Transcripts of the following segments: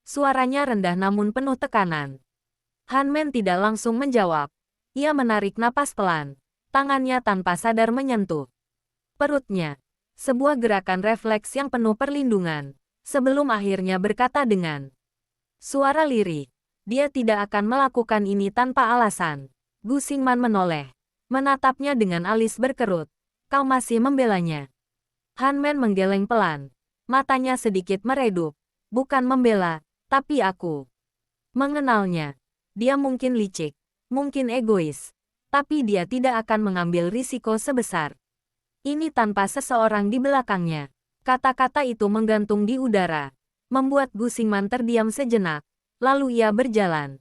Suaranya rendah namun penuh tekanan. Hanmen tidak langsung menjawab. Ia menarik napas pelan. Tangannya tanpa sadar menyentuh perutnya. Sebuah gerakan refleks yang penuh perlindungan. Sebelum akhirnya berkata dengan suara lirih, dia tidak akan melakukan ini tanpa alasan. Gu Xingman menoleh. Menatapnya dengan alis berkerut. Kau masih membelanya. Hanmen menggeleng pelan. Matanya sedikit meredup. Bukan membela, tapi aku mengenalnya. Dia mungkin licik, mungkin egois. Tapi dia tidak akan mengambil risiko sebesar ini tanpa seseorang di belakangnya. Kata-kata itu menggantung di udara. Membuat Gu Xingman terdiam sejenak. Lalu ia berjalan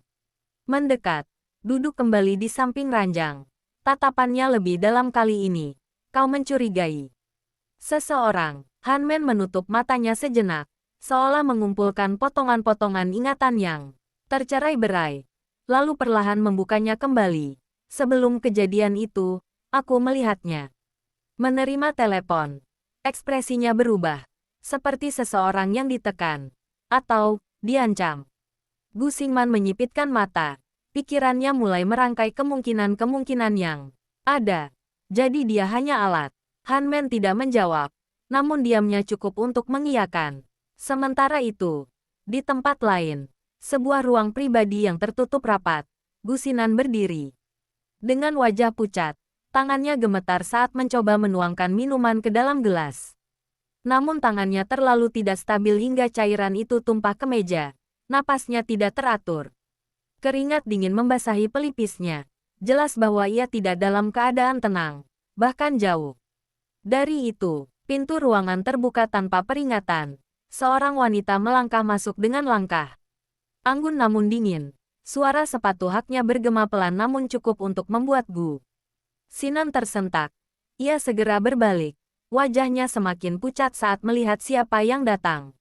mendekat. Duduk kembali di samping ranjang. Tatapannya lebih dalam kali ini. Kau mencurigai seseorang. Hanmen menutup matanya sejenak. Seolah mengumpulkan potongan-potongan ingatan yang tercerai-berai. Lalu perlahan membukanya kembali. Sebelum kejadian itu, aku melihatnya menerima telepon. Ekspresinya berubah. Seperti seseorang yang ditekan. Atau, diancam. Gu Xingman menyipitkan mata. Pikirannya mulai merangkai kemungkinan-kemungkinan yang ada. Jadi dia hanya alat. Hanmen tidak menjawab. Namun diamnya cukup untuk mengiyakan. Sementara itu, di tempat lain, sebuah ruang pribadi yang tertutup rapat, Gu Xinan berdiri. Dengan wajah pucat. Tangannya gemetar saat mencoba menuangkan minuman ke dalam gelas. Namun tangannya terlalu tidak stabil hingga cairan itu tumpah ke meja. Napasnya tidak teratur. Keringat dingin membasahi pelipisnya. Jelas bahwa ia tidak dalam keadaan tenang. Bahkan jauh. Dari itu, pintu ruangan terbuka tanpa peringatan. Seorang wanita melangkah masuk dengan langkah anggun namun dingin. Suara sepatu haknya bergema pelan namun cukup untuk membuat Gu Xinan tersentak. Ia segera berbalik. Wajahnya semakin pucat saat melihat siapa yang datang.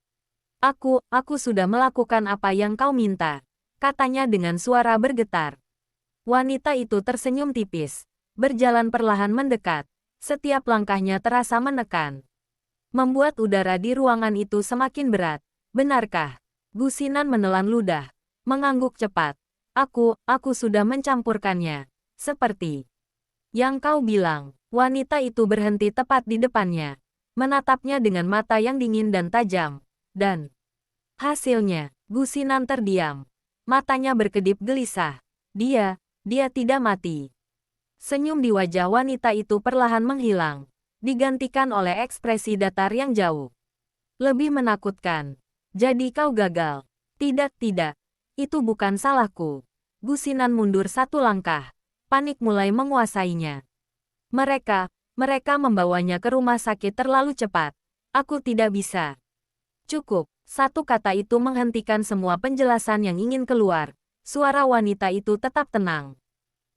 Aku sudah melakukan apa yang kau minta, katanya dengan suara bergetar. Wanita itu tersenyum tipis, berjalan perlahan mendekat. Setiap langkahnya terasa menekan, membuat udara di ruangan itu semakin berat. Benarkah? Gu Xinan menelan ludah, mengangguk cepat. Aku sudah mencampurkannya. Seperti yang kau bilang. Wanita itu berhenti tepat di depannya. Menatapnya dengan mata yang dingin dan tajam. Dan hasilnya, Gu Xinan terdiam. Matanya berkedip gelisah. Dia tidak mati. Senyum di wajah wanita itu perlahan menghilang. Digantikan oleh ekspresi datar yang jauh lebih menakutkan. Jadi kau gagal. Tidak. Itu bukan salahku. Gu Xinan mundur satu langkah. Panik mulai menguasainya. Mereka membawanya ke rumah sakit terlalu cepat. Aku tidak bisa. Cukup. Satu kata itu menghentikan semua penjelasan yang ingin keluar. Suara wanita itu tetap tenang.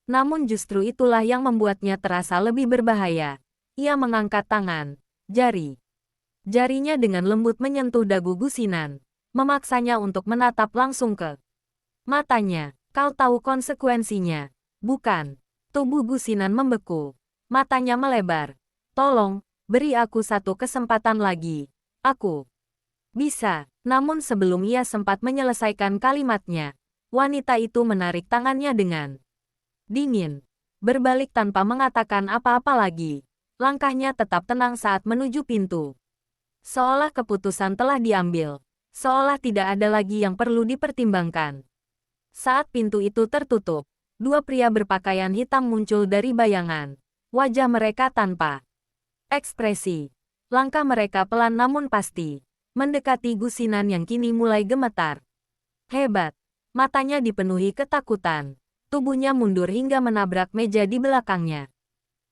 Namun justru itulah yang membuatnya terasa lebih berbahaya. Ia mengangkat tangan. Jarinya dengan lembut menyentuh dagu Gu Xinan. Memaksanya untuk menatap langsung ke matanya. Kau tahu konsekuensinya. Bukan. Tubuh Gu Xinan membeku. Matanya melebar. Tolong, beri aku satu kesempatan lagi. Aku bisa. Namun sebelum ia sempat menyelesaikan kalimatnya, wanita itu menarik tangannya dengan dingin. Berbalik tanpa mengatakan apa-apa lagi. Langkahnya tetap tenang saat menuju pintu. Seolah keputusan telah diambil. Seolah tidak ada lagi yang perlu dipertimbangkan. Saat pintu itu tertutup, dua pria berpakaian hitam muncul dari bayangan. Wajah mereka tanpa ekspresi. Langkah mereka pelan namun pasti. Mendekati Gu Xinan yang kini mulai gemetar. Hebat. Matanya dipenuhi ketakutan. Tubuhnya mundur hingga menabrak meja di belakangnya.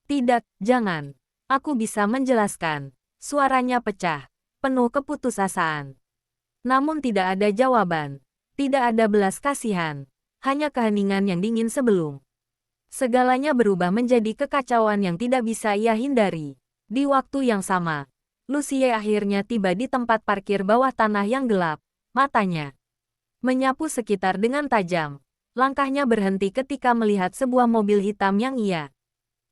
Tidak, jangan. Aku bisa menjelaskan. Suaranya pecah. Penuh keputusasaan. Namun tidak ada jawaban. Tidak ada belas kasihan. Hanya keheningan yang dingin sebelum segalanya berubah menjadi kekacauan yang tidak bisa ia hindari. Di waktu yang sama, Lucie akhirnya tiba di tempat parkir bawah tanah yang gelap. Matanya menyapu sekitar dengan tajam. Langkahnya berhenti ketika melihat sebuah mobil hitam yang ia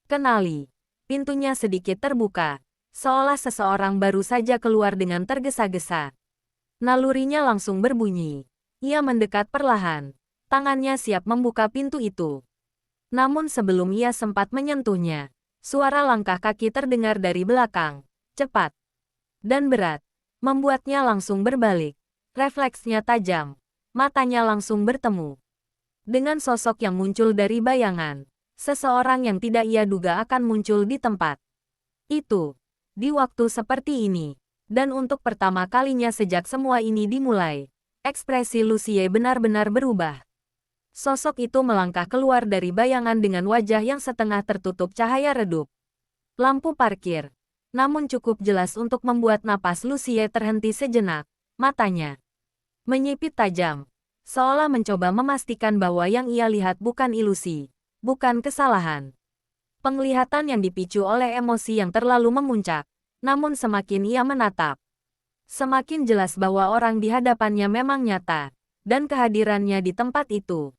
kenali. Pintunya sedikit terbuka, seolah seseorang baru saja keluar dengan tergesa-gesa. Nalurinya langsung berbunyi. Ia mendekat perlahan. Tangannya siap membuka pintu itu. Namun sebelum ia sempat menyentuhnya, suara langkah kaki terdengar dari belakang. Cepat dan berat. Membuatnya langsung berbalik. Refleksnya tajam. Matanya langsung bertemu dengan sosok yang muncul dari bayangan. Seseorang yang tidak ia duga akan muncul di tempat itu. Di waktu seperti ini. Dan untuk pertama kalinya sejak semua ini dimulai. Ekspresi Lucie benar-benar berubah. Sosok itu melangkah keluar dari bayangan dengan wajah yang setengah tertutup cahaya redup. Lampu parkir. Namun cukup jelas untuk membuat napas Lucie terhenti sejenak. Matanya menyipit tajam. Seolah mencoba memastikan bahwa yang ia lihat bukan ilusi. Bukan kesalahan. Penglihatan yang dipicu oleh emosi yang terlalu memuncak. Namun semakin ia menatap, semakin jelas bahwa orang di hadapannya memang nyata. Dan kehadirannya di tempat itu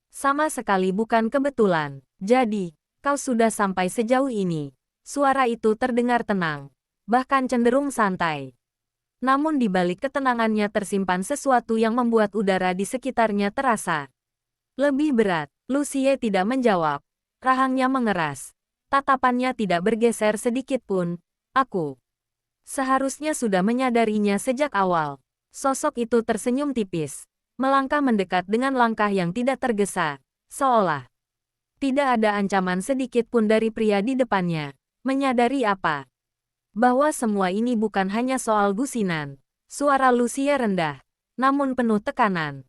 sama sekali bukan kebetulan. Jadi, kau sudah sampai sejauh ini. Suara itu terdengar tenang. Bahkan cenderung santai. Namun di balik ketenangannya tersimpan sesuatu yang membuat udara di sekitarnya terasa lebih berat. Lucie tidak menjawab. Rahangnya mengeras. Tatapannya tidak bergeser sedikit pun. Aku seharusnya sudah menyadarinya sejak awal. Sosok itu tersenyum tipis. Melangkah mendekat dengan langkah yang tidak tergesa. Seolah tidak ada ancaman sedikit pun dari pria di depannya. Menyadari apa? Bahwa semua ini bukan hanya soal gusinan. Suara Lucie rendah, namun penuh tekanan.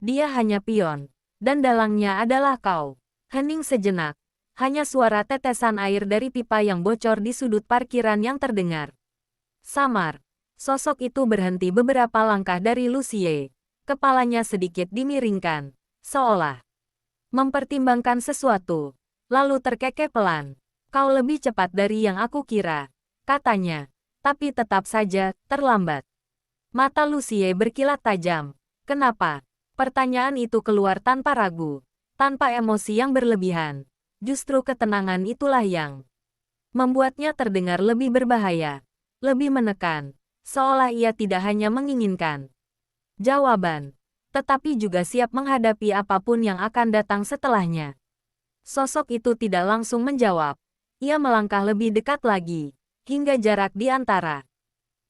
Dia hanya pion. Dan dalangnya adalah kau. Hening sejenak. Hanya suara tetesan air dari pipa yang bocor di sudut parkiran yang terdengar. Samar. Sosok itu berhenti beberapa langkah dari Lucie. Kepalanya sedikit dimiringkan. Seolah mempertimbangkan sesuatu. Lalu terkekeh pelan. Kau lebih cepat dari yang aku kira. Katanya. Tapi tetap saja, terlambat. Mata Lucie berkilat tajam. Kenapa? Pertanyaan itu keluar tanpa ragu. Tanpa emosi yang berlebihan. Justru ketenangan itulah yang membuatnya terdengar lebih berbahaya. Lebih menekan. Seolah ia tidak hanya menginginkan jawaban, tetapi juga siap menghadapi apapun yang akan datang setelahnya. Sosok itu tidak langsung menjawab. Ia melangkah lebih dekat lagi. Hingga jarak di antara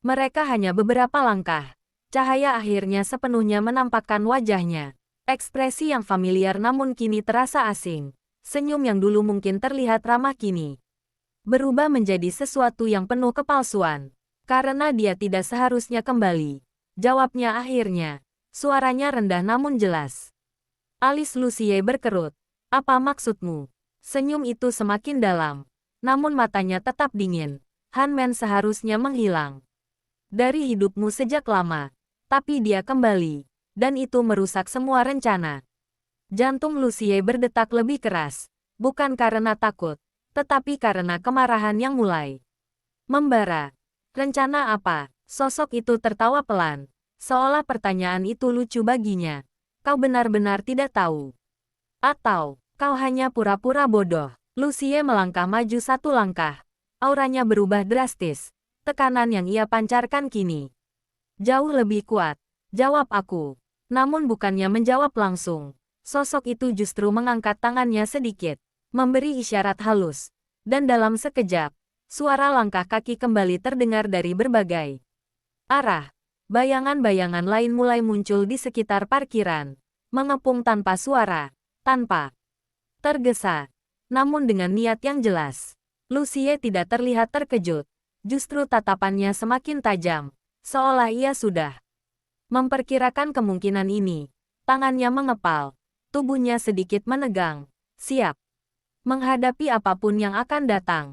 mereka hanya beberapa langkah. Cahaya akhirnya sepenuhnya menampakkan wajahnya. Ekspresi yang familiar namun kini terasa asing. Senyum yang dulu mungkin terlihat ramah kini berubah menjadi sesuatu yang penuh kepalsuan. Karena dia tidak seharusnya kembali. Jawabnya akhirnya. Suaranya rendah namun jelas. Alis Lucie berkerut. Apa maksudmu? Senyum itu semakin dalam. Namun matanya tetap dingin. Hanmen seharusnya menghilang dari hidupmu sejak lama. Tapi dia kembali. Dan itu merusak semua rencana. Jantung Lucie berdetak lebih keras. Bukan karena takut. Tetapi karena kemarahan yang mulai membara. Rencana apa? Sosok itu tertawa pelan. Seolah pertanyaan itu lucu baginya. Kau benar-benar tidak tahu. Atau, kau hanya pura-pura bodoh. Lucie melangkah maju satu langkah. Auranya berubah drastis. Tekanan yang ia pancarkan kini jauh lebih kuat. Jawab aku. Namun bukannya menjawab langsung. Sosok itu justru mengangkat tangannya sedikit. Memberi isyarat halus. Dan dalam sekejap, suara langkah kaki kembali terdengar dari berbagai arah. Bayangan-bayangan lain mulai muncul di sekitar parkiran. Mengepung tanpa suara. Tanpa tergesa. Namun dengan niat yang jelas. Lucie tidak terlihat terkejut. Justru tatapannya semakin tajam. Seolah ia sudah memperkirakan kemungkinan ini. Tangannya mengepal. Tubuhnya sedikit menegang. Siap menghadapi apapun yang akan datang.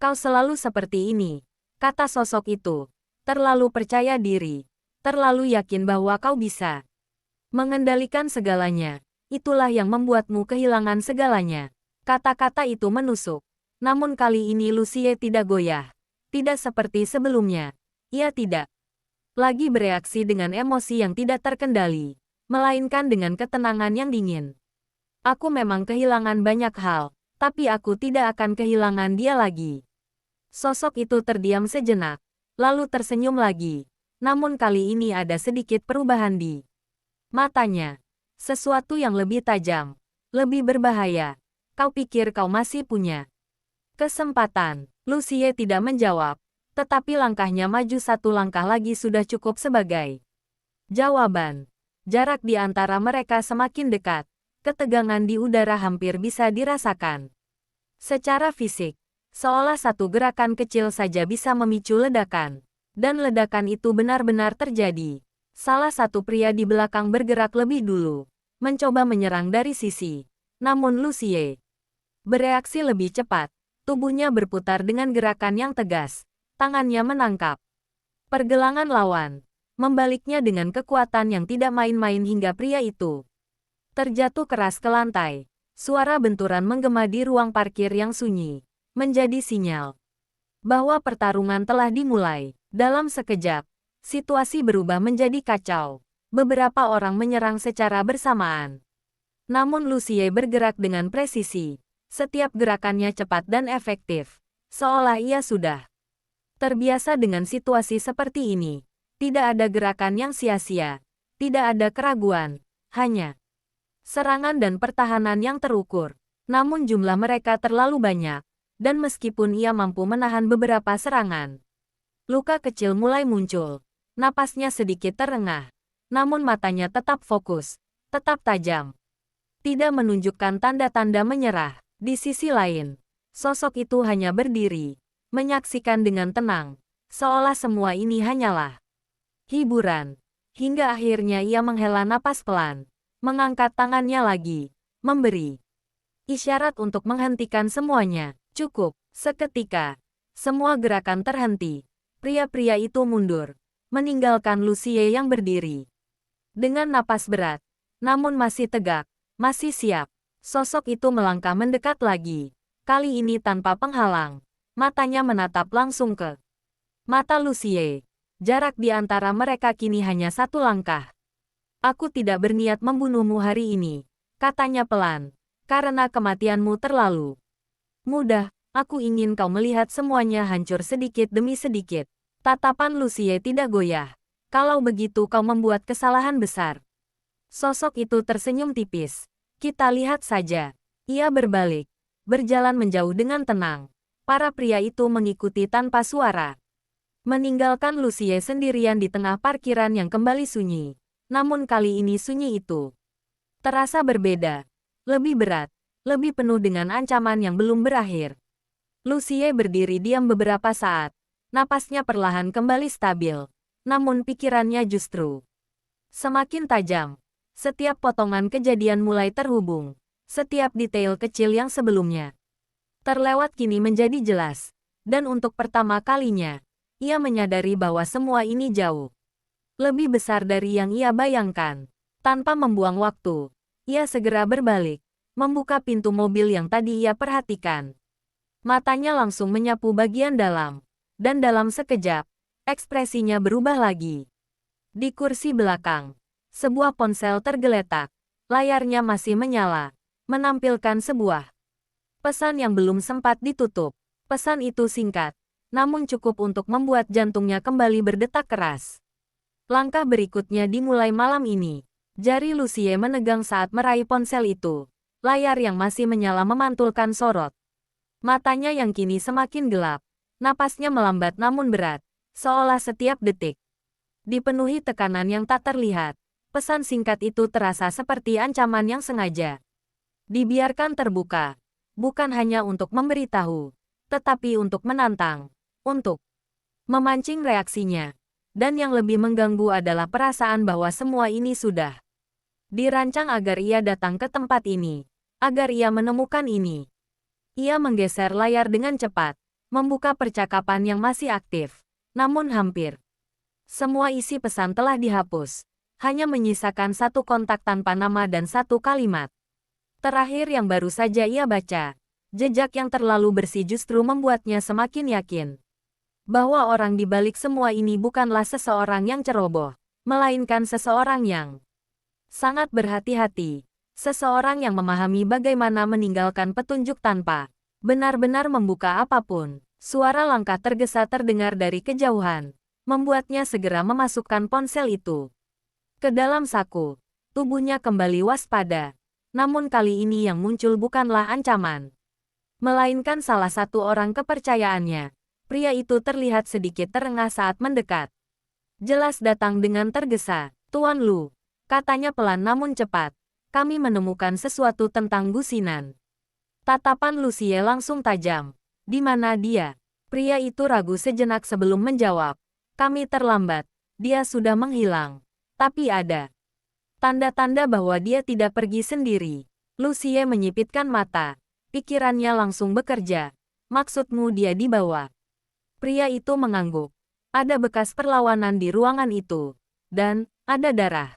Kau selalu seperti ini. Kata sosok itu. Terlalu percaya diri. Terlalu yakin bahwa kau bisa mengendalikan segalanya. Itulah yang membuatmu kehilangan segalanya. Kata-kata itu menusuk. Namun kali ini Lucie tidak goyah. Tidak seperti sebelumnya. Ia tidak lagi bereaksi dengan emosi yang tidak terkendali, melainkan dengan ketenangan yang dingin. Aku memang kehilangan banyak hal, tapi aku tidak akan kehilangan dia lagi. Sosok itu terdiam sejenak, lalu tersenyum lagi. Namun kali ini ada sedikit perubahan di Matanya. Sesuatu yang lebih tajam. Lebih berbahaya. Kau pikir kau masih punya kesempatan? Lucie tidak menjawab. Tetapi langkahnya maju satu langkah lagi sudah cukup sebagai jawaban. Jarak di antara mereka semakin dekat. Ketegangan di udara hampir bisa dirasakan. Secara fisik, seolah satu gerakan kecil saja bisa memicu ledakan. Dan ledakan itu benar-benar terjadi. Salah satu pria di belakang bergerak lebih dulu. Mencoba menyerang dari sisi. Namun Lucie bereaksi lebih cepat. Tubuhnya berputar dengan gerakan yang tegas. Tangannya menangkap pergelangan lawan. Membaliknya dengan kekuatan yang tidak main-main hingga pria itu terjatuh keras ke lantai. Suara benturan menggema di ruang parkir yang sunyi. Menjadi sinyal bahwa pertarungan telah dimulai. Dalam sekejap, situasi berubah menjadi kacau. Beberapa orang menyerang secara bersamaan. Namun Lucie bergerak dengan presisi. Setiap gerakannya cepat dan efektif. Seolah ia sudah terbiasa dengan situasi seperti ini. Tidak ada gerakan yang sia-sia. Tidak ada keraguan. Hanya serangan dan pertahanan yang terukur. Namun jumlah mereka terlalu banyak. Dan meskipun ia mampu menahan beberapa serangan, luka kecil mulai muncul. Napasnya sedikit terengah. Namun matanya tetap fokus. Tetap tajam. Tidak menunjukkan tanda-tanda menyerah. Di sisi lain, sosok itu hanya berdiri. Menyaksikan dengan tenang. Seolah semua ini hanyalah hiburan. Hingga akhirnya ia menghela napas pelan. Mengangkat tangannya lagi. Memberi isyarat untuk menghentikan semuanya. Cukup. Seketika, semua gerakan terhenti. Pria-pria itu mundur. Meninggalkan Lucie yang berdiri. Dengan napas berat. Namun masih tegak. Masih siap. Sosok itu melangkah mendekat lagi. Kali ini tanpa penghalang. Matanya menatap langsung ke mata Lucie. Jarak di antara mereka kini hanya satu langkah. Aku tidak berniat membunuhmu hari ini. Katanya pelan. Karena kematianmu terlalu mudah, aku ingin kau melihat semuanya hancur sedikit demi sedikit. Tatapan Lucie tidak goyah. Kalau begitu kau membuat kesalahan besar. Sosok itu tersenyum tipis. Kita lihat saja. Ia berbalik. Berjalan menjauh dengan tenang. Para pria itu mengikuti tanpa suara. Meninggalkan Lucie sendirian di tengah parkiran yang kembali sunyi. Namun kali ini sunyi itu terasa berbeda. Lebih berat. Lebih penuh dengan ancaman yang belum berakhir. Lucie berdiri diam beberapa saat. Napasnya perlahan kembali stabil. Namun pikirannya justru semakin tajam. Setiap potongan kejadian mulai terhubung. Setiap detail kecil yang sebelumnya terlewat kini menjadi jelas. Dan untuk pertama kalinya, ia menyadari bahwa semua ini jauh lebih besar dari yang ia bayangkan. Tanpa membuang waktu, ia segera berbalik. Membuka pintu mobil yang tadi ia perhatikan. Matanya langsung menyapu bagian dalam. Dan dalam sekejap, ekspresinya berubah lagi. Di kursi belakang, sebuah ponsel tergeletak. Layarnya masih menyala. Menampilkan sebuah pesan yang belum sempat ditutup. Pesan itu singkat, namun cukup untuk membuat jantungnya kembali berdetak keras. Langkah berikutnya dimulai malam ini. Jari Lucie menegang saat meraih ponsel itu. Layar yang masih menyala memantulkan sorot. Matanya yang kini semakin gelap. Napasnya melambat namun berat. Seolah setiap detik dipenuhi tekanan yang tak terlihat. Pesan singkat itu terasa seperti ancaman yang sengaja dibiarkan terbuka. Bukan hanya untuk memberitahu, tetapi untuk menantang. Untuk memancing reaksinya. Dan yang lebih mengganggu adalah perasaan bahwa semua ini sudah dirancang agar ia datang ke tempat ini. Agar ia menemukan ini. Ia menggeser layar dengan cepat. Membuka percakapan yang masih aktif. Namun hampir semua isi pesan telah dihapus. Hanya menyisakan satu kontak tanpa nama dan satu kalimat terakhir yang baru saja ia baca. Jejak yang terlalu bersih justru membuatnya semakin yakin bahwa orang di balik semua ini bukanlah seseorang yang ceroboh, melainkan seseorang yang sangat berhati-hati. Seseorang yang memahami bagaimana meninggalkan petunjuk tanpa benar-benar membuka apapun. Suara langkah tergesa terdengar dari kejauhan, membuatnya segera memasukkan ponsel itu ke dalam saku. Tubuhnya kembali waspada. Namun kali ini yang muncul bukanlah ancaman, melainkan salah satu orang kepercayaannya. Pria itu terlihat sedikit terengah saat mendekat. Jelas datang dengan tergesa. Tuan Lu, katanya pelan namun cepat. Kami menemukan sesuatu tentang Gusinan. Tatapan Lucie langsung tajam. Di mana dia? Pria itu ragu sejenak sebelum menjawab. Kami terlambat. Dia sudah menghilang. Tapi ada tanda-tanda bahwa dia tidak pergi sendiri. Lucie menyipitkan mata. Pikirannya langsung bekerja. Maksudmu dia dibawa? Pria itu mengangguk. Ada bekas perlawanan di ruangan itu. Dan, ada darah.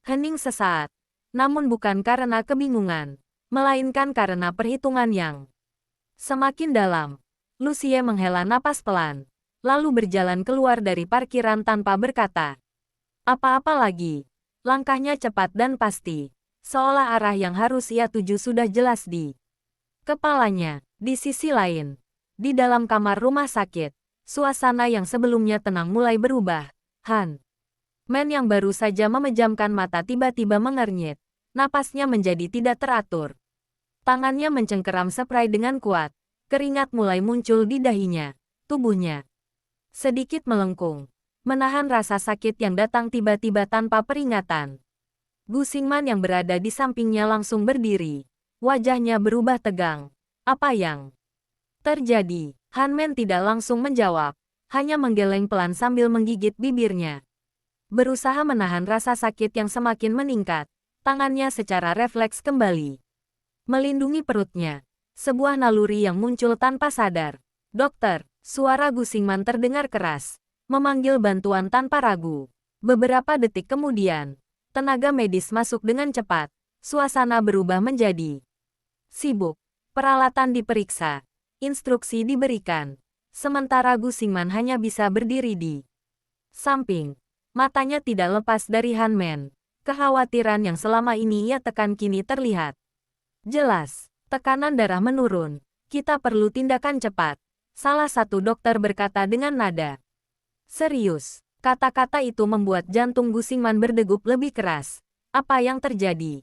Hening sesaat. Namun bukan karena kebingungan. Melainkan karena perhitungan yang semakin dalam. Lucie menghela napas pelan. Lalu berjalan keluar dari parkiran tanpa berkata apa-apa lagi. Langkahnya cepat dan pasti. Seolah arah yang harus ia tuju sudah jelas di kepalanya. Di sisi lain, di dalam kamar rumah sakit, suasana yang sebelumnya tenang mulai berubah. Han Men yang baru saja memejamkan mata tiba-tiba mengernyit. Napasnya menjadi tidak teratur. Tangannya mencengkeram spray dengan kuat. Keringat mulai muncul di dahinya. Tubuhnya sedikit melengkung, menahan rasa sakit yang datang tiba-tiba tanpa peringatan. Gu Xingman yang berada di sampingnya langsung berdiri. Wajahnya berubah tegang. Apa yang terjadi? Han Men tidak langsung menjawab, hanya menggeleng pelan sambil menggigit bibirnya. Berusaha menahan rasa sakit yang semakin meningkat, tangannya secara refleks kembali melindungi perutnya. Sebuah naluri yang muncul tanpa sadar. Dokter, suara Gu Xingman terdengar keras, memanggil bantuan tanpa ragu. Beberapa detik kemudian, tenaga medis masuk dengan cepat. Suasana berubah menjadi sibuk. Peralatan diperiksa. Instruksi diberikan. Sementara Gu Xingman hanya bisa berdiri di samping. Matanya tidak lepas dari Han Men. Kekhawatiran yang selama ini ia tekan kini terlihat jelas. Tekanan darah menurun. Kita perlu tindakan cepat. Salah satu dokter berkata dengan nada serius. Kata-kata itu membuat jantung Gu Xingman berdegup lebih keras. Apa yang terjadi?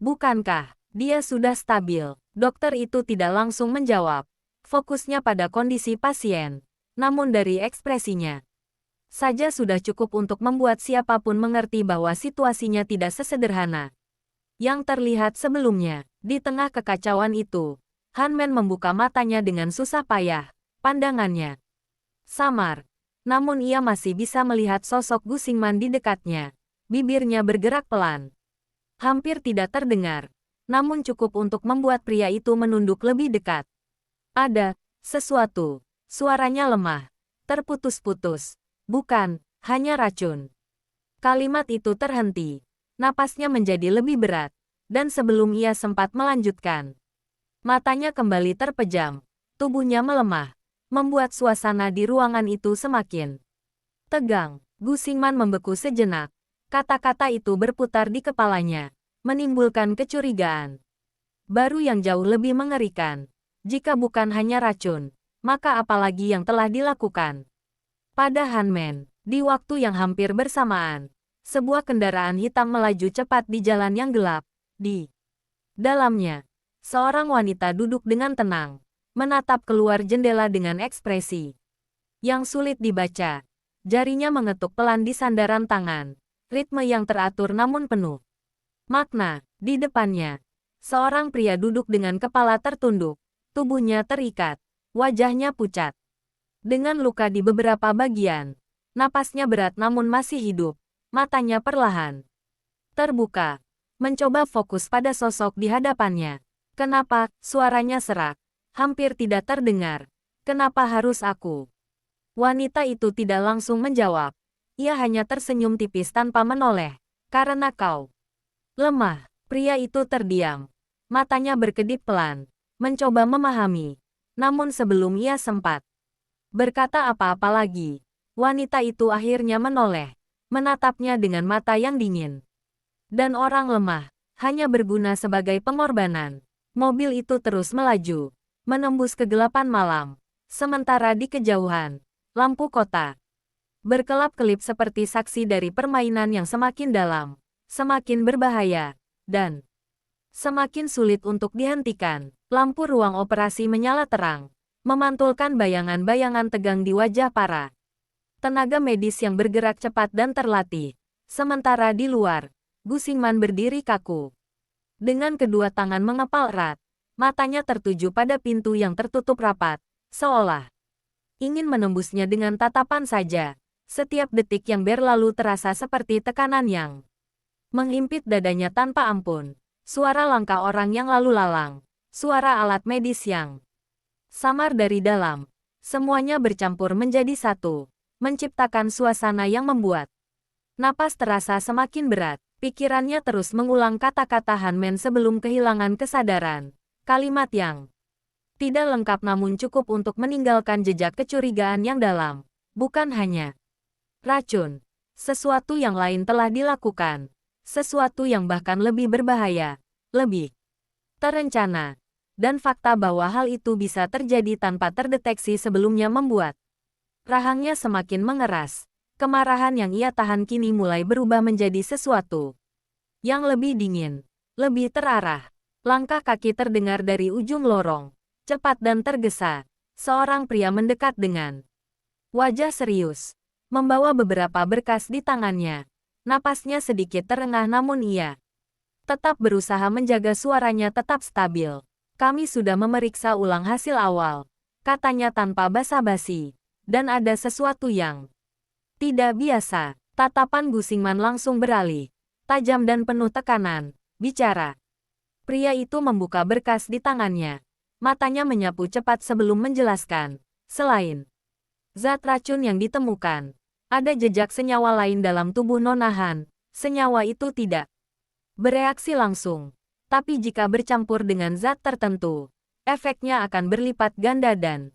Bukankah dia sudah stabil? Dokter itu tidak langsung menjawab. Fokusnya pada kondisi pasien. Namun dari ekspresinya saja sudah cukup untuk membuat siapapun mengerti bahwa situasinya tidak sesederhana yang terlihat sebelumnya. Di tengah kekacauan itu, Han Men membuka matanya dengan susah payah. Pandangannya samar. Namun ia masih bisa melihat sosok Gu Xingman di dekatnya. Bibirnya bergerak pelan. Hampir tidak terdengar. Namun cukup untuk membuat pria itu menunduk lebih dekat. Ada sesuatu. Suaranya lemah. Terputus-putus. Bukan, hanya racun. Kalimat itu terhenti. Napasnya menjadi lebih berat. Dan sebelum ia sempat melanjutkan, matanya kembali terpejam. Tubuhnya melemah. Membuat suasana di ruangan itu semakin tegang. Gu Xingman membeku sejenak. Kata-kata itu berputar di kepalanya, menimbulkan kecurigaan baru yang jauh lebih mengerikan. Jika bukan hanya racun, maka apalagi yang telah dilakukan pada Han Men. Di waktu yang hampir bersamaan, sebuah kendaraan hitam melaju cepat di jalan yang gelap. Di dalamnya, seorang wanita duduk dengan tenang, menatap keluar jendela dengan ekspresi yang sulit dibaca. Jarinya mengetuk pelan di sandaran tangan, ritme yang teratur namun penuh makna. Di depannya, seorang pria duduk dengan kepala tertunduk, tubuhnya terikat, wajahnya pucat, dengan luka di beberapa bagian. Napasnya berat namun masih hidup, matanya perlahan terbuka, mencoba fokus pada sosok di hadapannya. Kenapa? Suaranya serak, hampir tidak terdengar. Kenapa harus aku? Wanita itu tidak langsung menjawab. Ia hanya tersenyum tipis tanpa menoleh. Karena kau lemah. Pria itu terdiam. Matanya berkedip pelan, mencoba memahami. Namun sebelum ia sempat berkata apa-apa lagi, wanita itu akhirnya menoleh, menatapnya dengan mata yang dingin. Dan orang lemah hanya berguna sebagai pengorbanan. Mobil itu terus melaju, menembus kegelapan malam. Sementara di kejauhan, lampu kota berkelap-kelip seperti saksi dari permainan yang semakin dalam. semakin berbahaya, dan semakin sulit untuk dihentikan. Lampu ruang operasi menyala terang, memantulkan bayangan-bayangan tegang di wajah para tenaga medis yang bergerak cepat dan terlatih. Sementara di luar, Gu Xingman berdiri kaku. Dengan kedua tangan mengepal erat, matanya tertuju pada pintu yang tertutup rapat, seolah ingin menembusnya dengan tatapan saja. Setiap detik yang berlalu terasa seperti tekanan yang menghimpit dadanya tanpa ampun. Suara langkah orang yang lalu lalang, suara alat medis yang samar dari dalam, semuanya bercampur menjadi satu, menciptakan suasana yang membuat napas terasa semakin berat. Pikirannya terus mengulang kata-kata Han Men sebelum kehilangan kesadaran. Kalimat yang tidak lengkap namun cukup untuk meninggalkan jejak kecurigaan yang dalam. Bukan hanya racun. Sesuatu yang lain telah dilakukan. Sesuatu yang bahkan lebih berbahaya, lebih terencana. Dan fakta bahwa hal itu bisa terjadi tanpa terdeteksi sebelumnya membuat rahangnya semakin mengeras. Kemarahan yang ia tahan kini mulai berubah menjadi sesuatu yang lebih dingin, lebih terarah. Langkah kaki terdengar dari ujung lorong, cepat dan tergesa. Seorang pria mendekat dengan wajah serius, membawa beberapa berkas di tangannya. Napasnya sedikit terengah namun ia tetap berusaha menjaga suaranya tetap stabil. Kami sudah memeriksa ulang hasil awal, katanya tanpa basa-basi. Dan ada sesuatu yang tidak biasa. Tatapan Gu Xingman langsung beralih, tajam dan penuh tekanan. Bicara. Pria itu membuka berkas di tangannya. Matanya menyapu cepat sebelum menjelaskan. Selain zat racun yang ditemukan, ada jejak senyawa lain dalam tubuh Nona Han. Senyawa itu tidak bereaksi langsung. Tapi jika bercampur dengan zat tertentu, efeknya akan berlipat ganda dan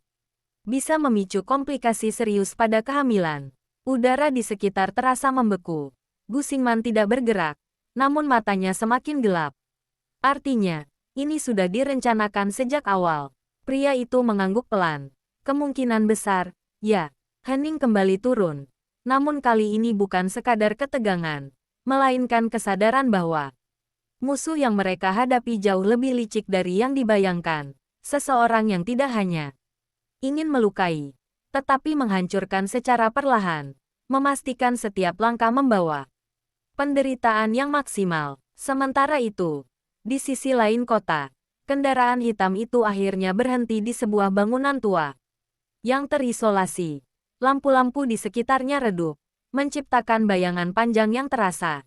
bisa memicu komplikasi serius pada kehamilan. Udara di sekitar terasa membeku. Gu Xingman tidak bergerak, namun matanya semakin gelap. Artinya, ini sudah direncanakan sejak awal. Pria itu mengangguk pelan. Kemungkinan besar, ya. Hening kembali turun. Namun kali ini bukan sekadar ketegangan, melainkan kesadaran bahwa musuh yang mereka hadapi jauh lebih licik dari yang dibayangkan. Seseorang yang tidak hanya ingin melukai, tetapi menghancurkan secara perlahan, memastikan setiap langkah membawa penderitaan yang maksimal. Sementara itu, di sisi lain kota, kendaraan hitam itu akhirnya berhenti di sebuah bangunan tua yang terisolasi. Lampu-lampu di sekitarnya redup, menciptakan bayangan panjang yang terasa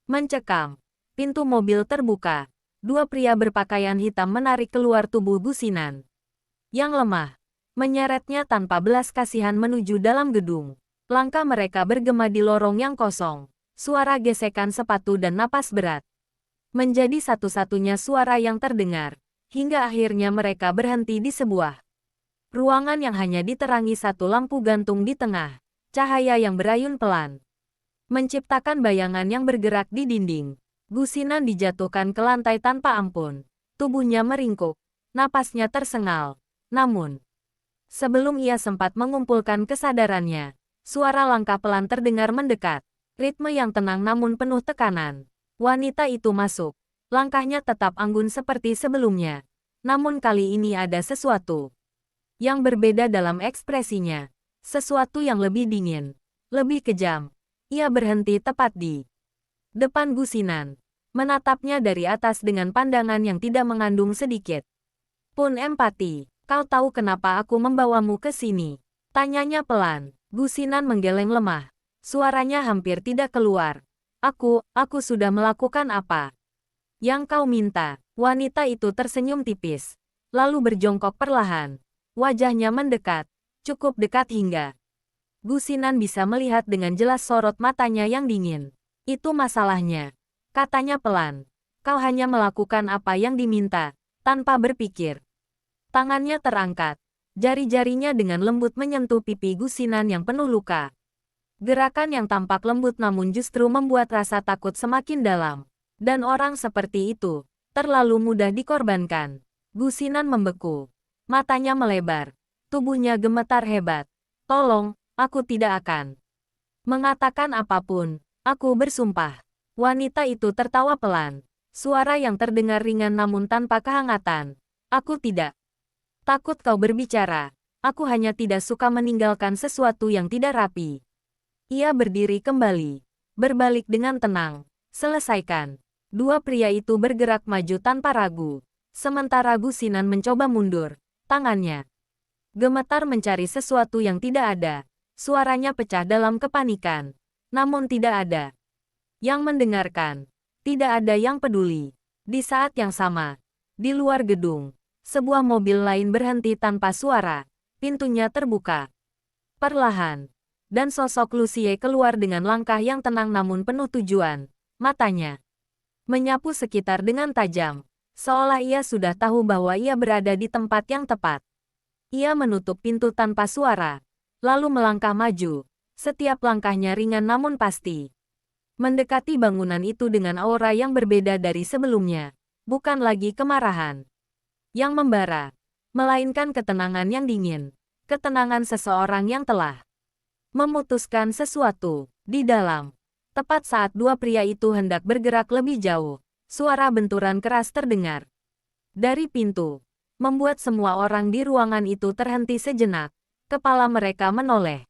mencekam. Pintu mobil terbuka. Dua pria berpakaian hitam menarik keluar tubuh Gu Xinan yang lemah, menyeretnya tanpa belas kasihan menuju dalam gedung. Langkah mereka bergema di lorong yang kosong. Suara gesekan sepatu dan napas berat menjadi satu-satunya suara yang terdengar, hingga akhirnya mereka berhenti di sebuah ruangan yang hanya diterangi satu lampu gantung di tengah. Cahaya yang berayun pelan menciptakan bayangan yang bergerak di dinding. Gu Xinan dijatuhkan ke lantai tanpa ampun. Tubuhnya meringkuk, napasnya tersengal. Namun, sebelum ia sempat mengumpulkan kesadarannya, suara langkah pelan terdengar mendekat. Ritme yang tenang namun penuh tekanan. Wanita itu masuk. Langkahnya tetap anggun seperti sebelumnya. Namun kali ini ada sesuatu yang berbeda dalam ekspresinya. Sesuatu yang lebih dingin, lebih kejam. Ia berhenti tepat di depan Gu Xinan, menatapnya dari atas dengan pandangan yang tidak mengandung sedikit pun empati. Kau tahu kenapa aku membawamu ke sini? Tanyanya pelan. Gu Xinan menggeleng lemah. Suaranya hampir tidak keluar. Aku sudah melakukan apa yang kau minta. Wanita itu tersenyum tipis, lalu berjongkok perlahan. Wajahnya mendekat, cukup dekat hingga Gu Xinan bisa melihat dengan jelas sorot matanya yang dingin. Itu masalahnya, katanya pelan. Kau hanya melakukan apa yang diminta, tanpa berpikir. Tangannya terangkat. Jari-jarinya dengan lembut menyentuh pipi Gu Xinan yang penuh luka. Gerakan yang tampak lembut namun justru membuat rasa takut semakin dalam. Dan orang seperti itu, terlalu mudah dikorbankan. Gu Xinan membeku. Matanya melebar. Tubuhnya gemetar hebat. Tolong, aku tidak akan mengatakan apapun. Aku bersumpah. Wanita itu tertawa pelan. Suara yang terdengar ringan namun tanpa kehangatan. Aku tidak takut kau berbicara. Aku hanya tidak suka meninggalkan sesuatu yang tidak rapi. Ia berdiri kembali. Berbalik dengan tenang. Selesaikan. Dua pria itu bergerak maju tanpa ragu. Sementara Gusinan mencoba mundur. Tangannya gemetar mencari sesuatu yang tidak ada. Suaranya pecah dalam kepanikan. Namun tidak ada yang mendengarkan. Tidak ada yang peduli. Di saat yang sama, di luar gedung, sebuah mobil lain berhenti tanpa suara. Pintunya terbuka perlahan. Dan sosok Lucie keluar dengan langkah yang tenang namun penuh tujuan. Matanya menyapu sekitar dengan tajam. Seolah ia sudah tahu bahwa ia berada di tempat yang tepat. Ia menutup pintu tanpa suara. Lalu melangkah maju. Setiap langkahnya ringan namun pasti. Mendekati bangunan itu dengan aura yang berbeda dari sebelumnya. Bukan lagi kemarahan yang membara. Melainkan ketenangan yang dingin. Ketenangan seseorang yang telah memutuskan sesuatu. Di dalam, tepat saat dua pria itu hendak bergerak lebih jauh, suara benturan keras terdengar dari pintu, membuat semua orang di ruangan itu terhenti sejenak. Kepala mereka menoleh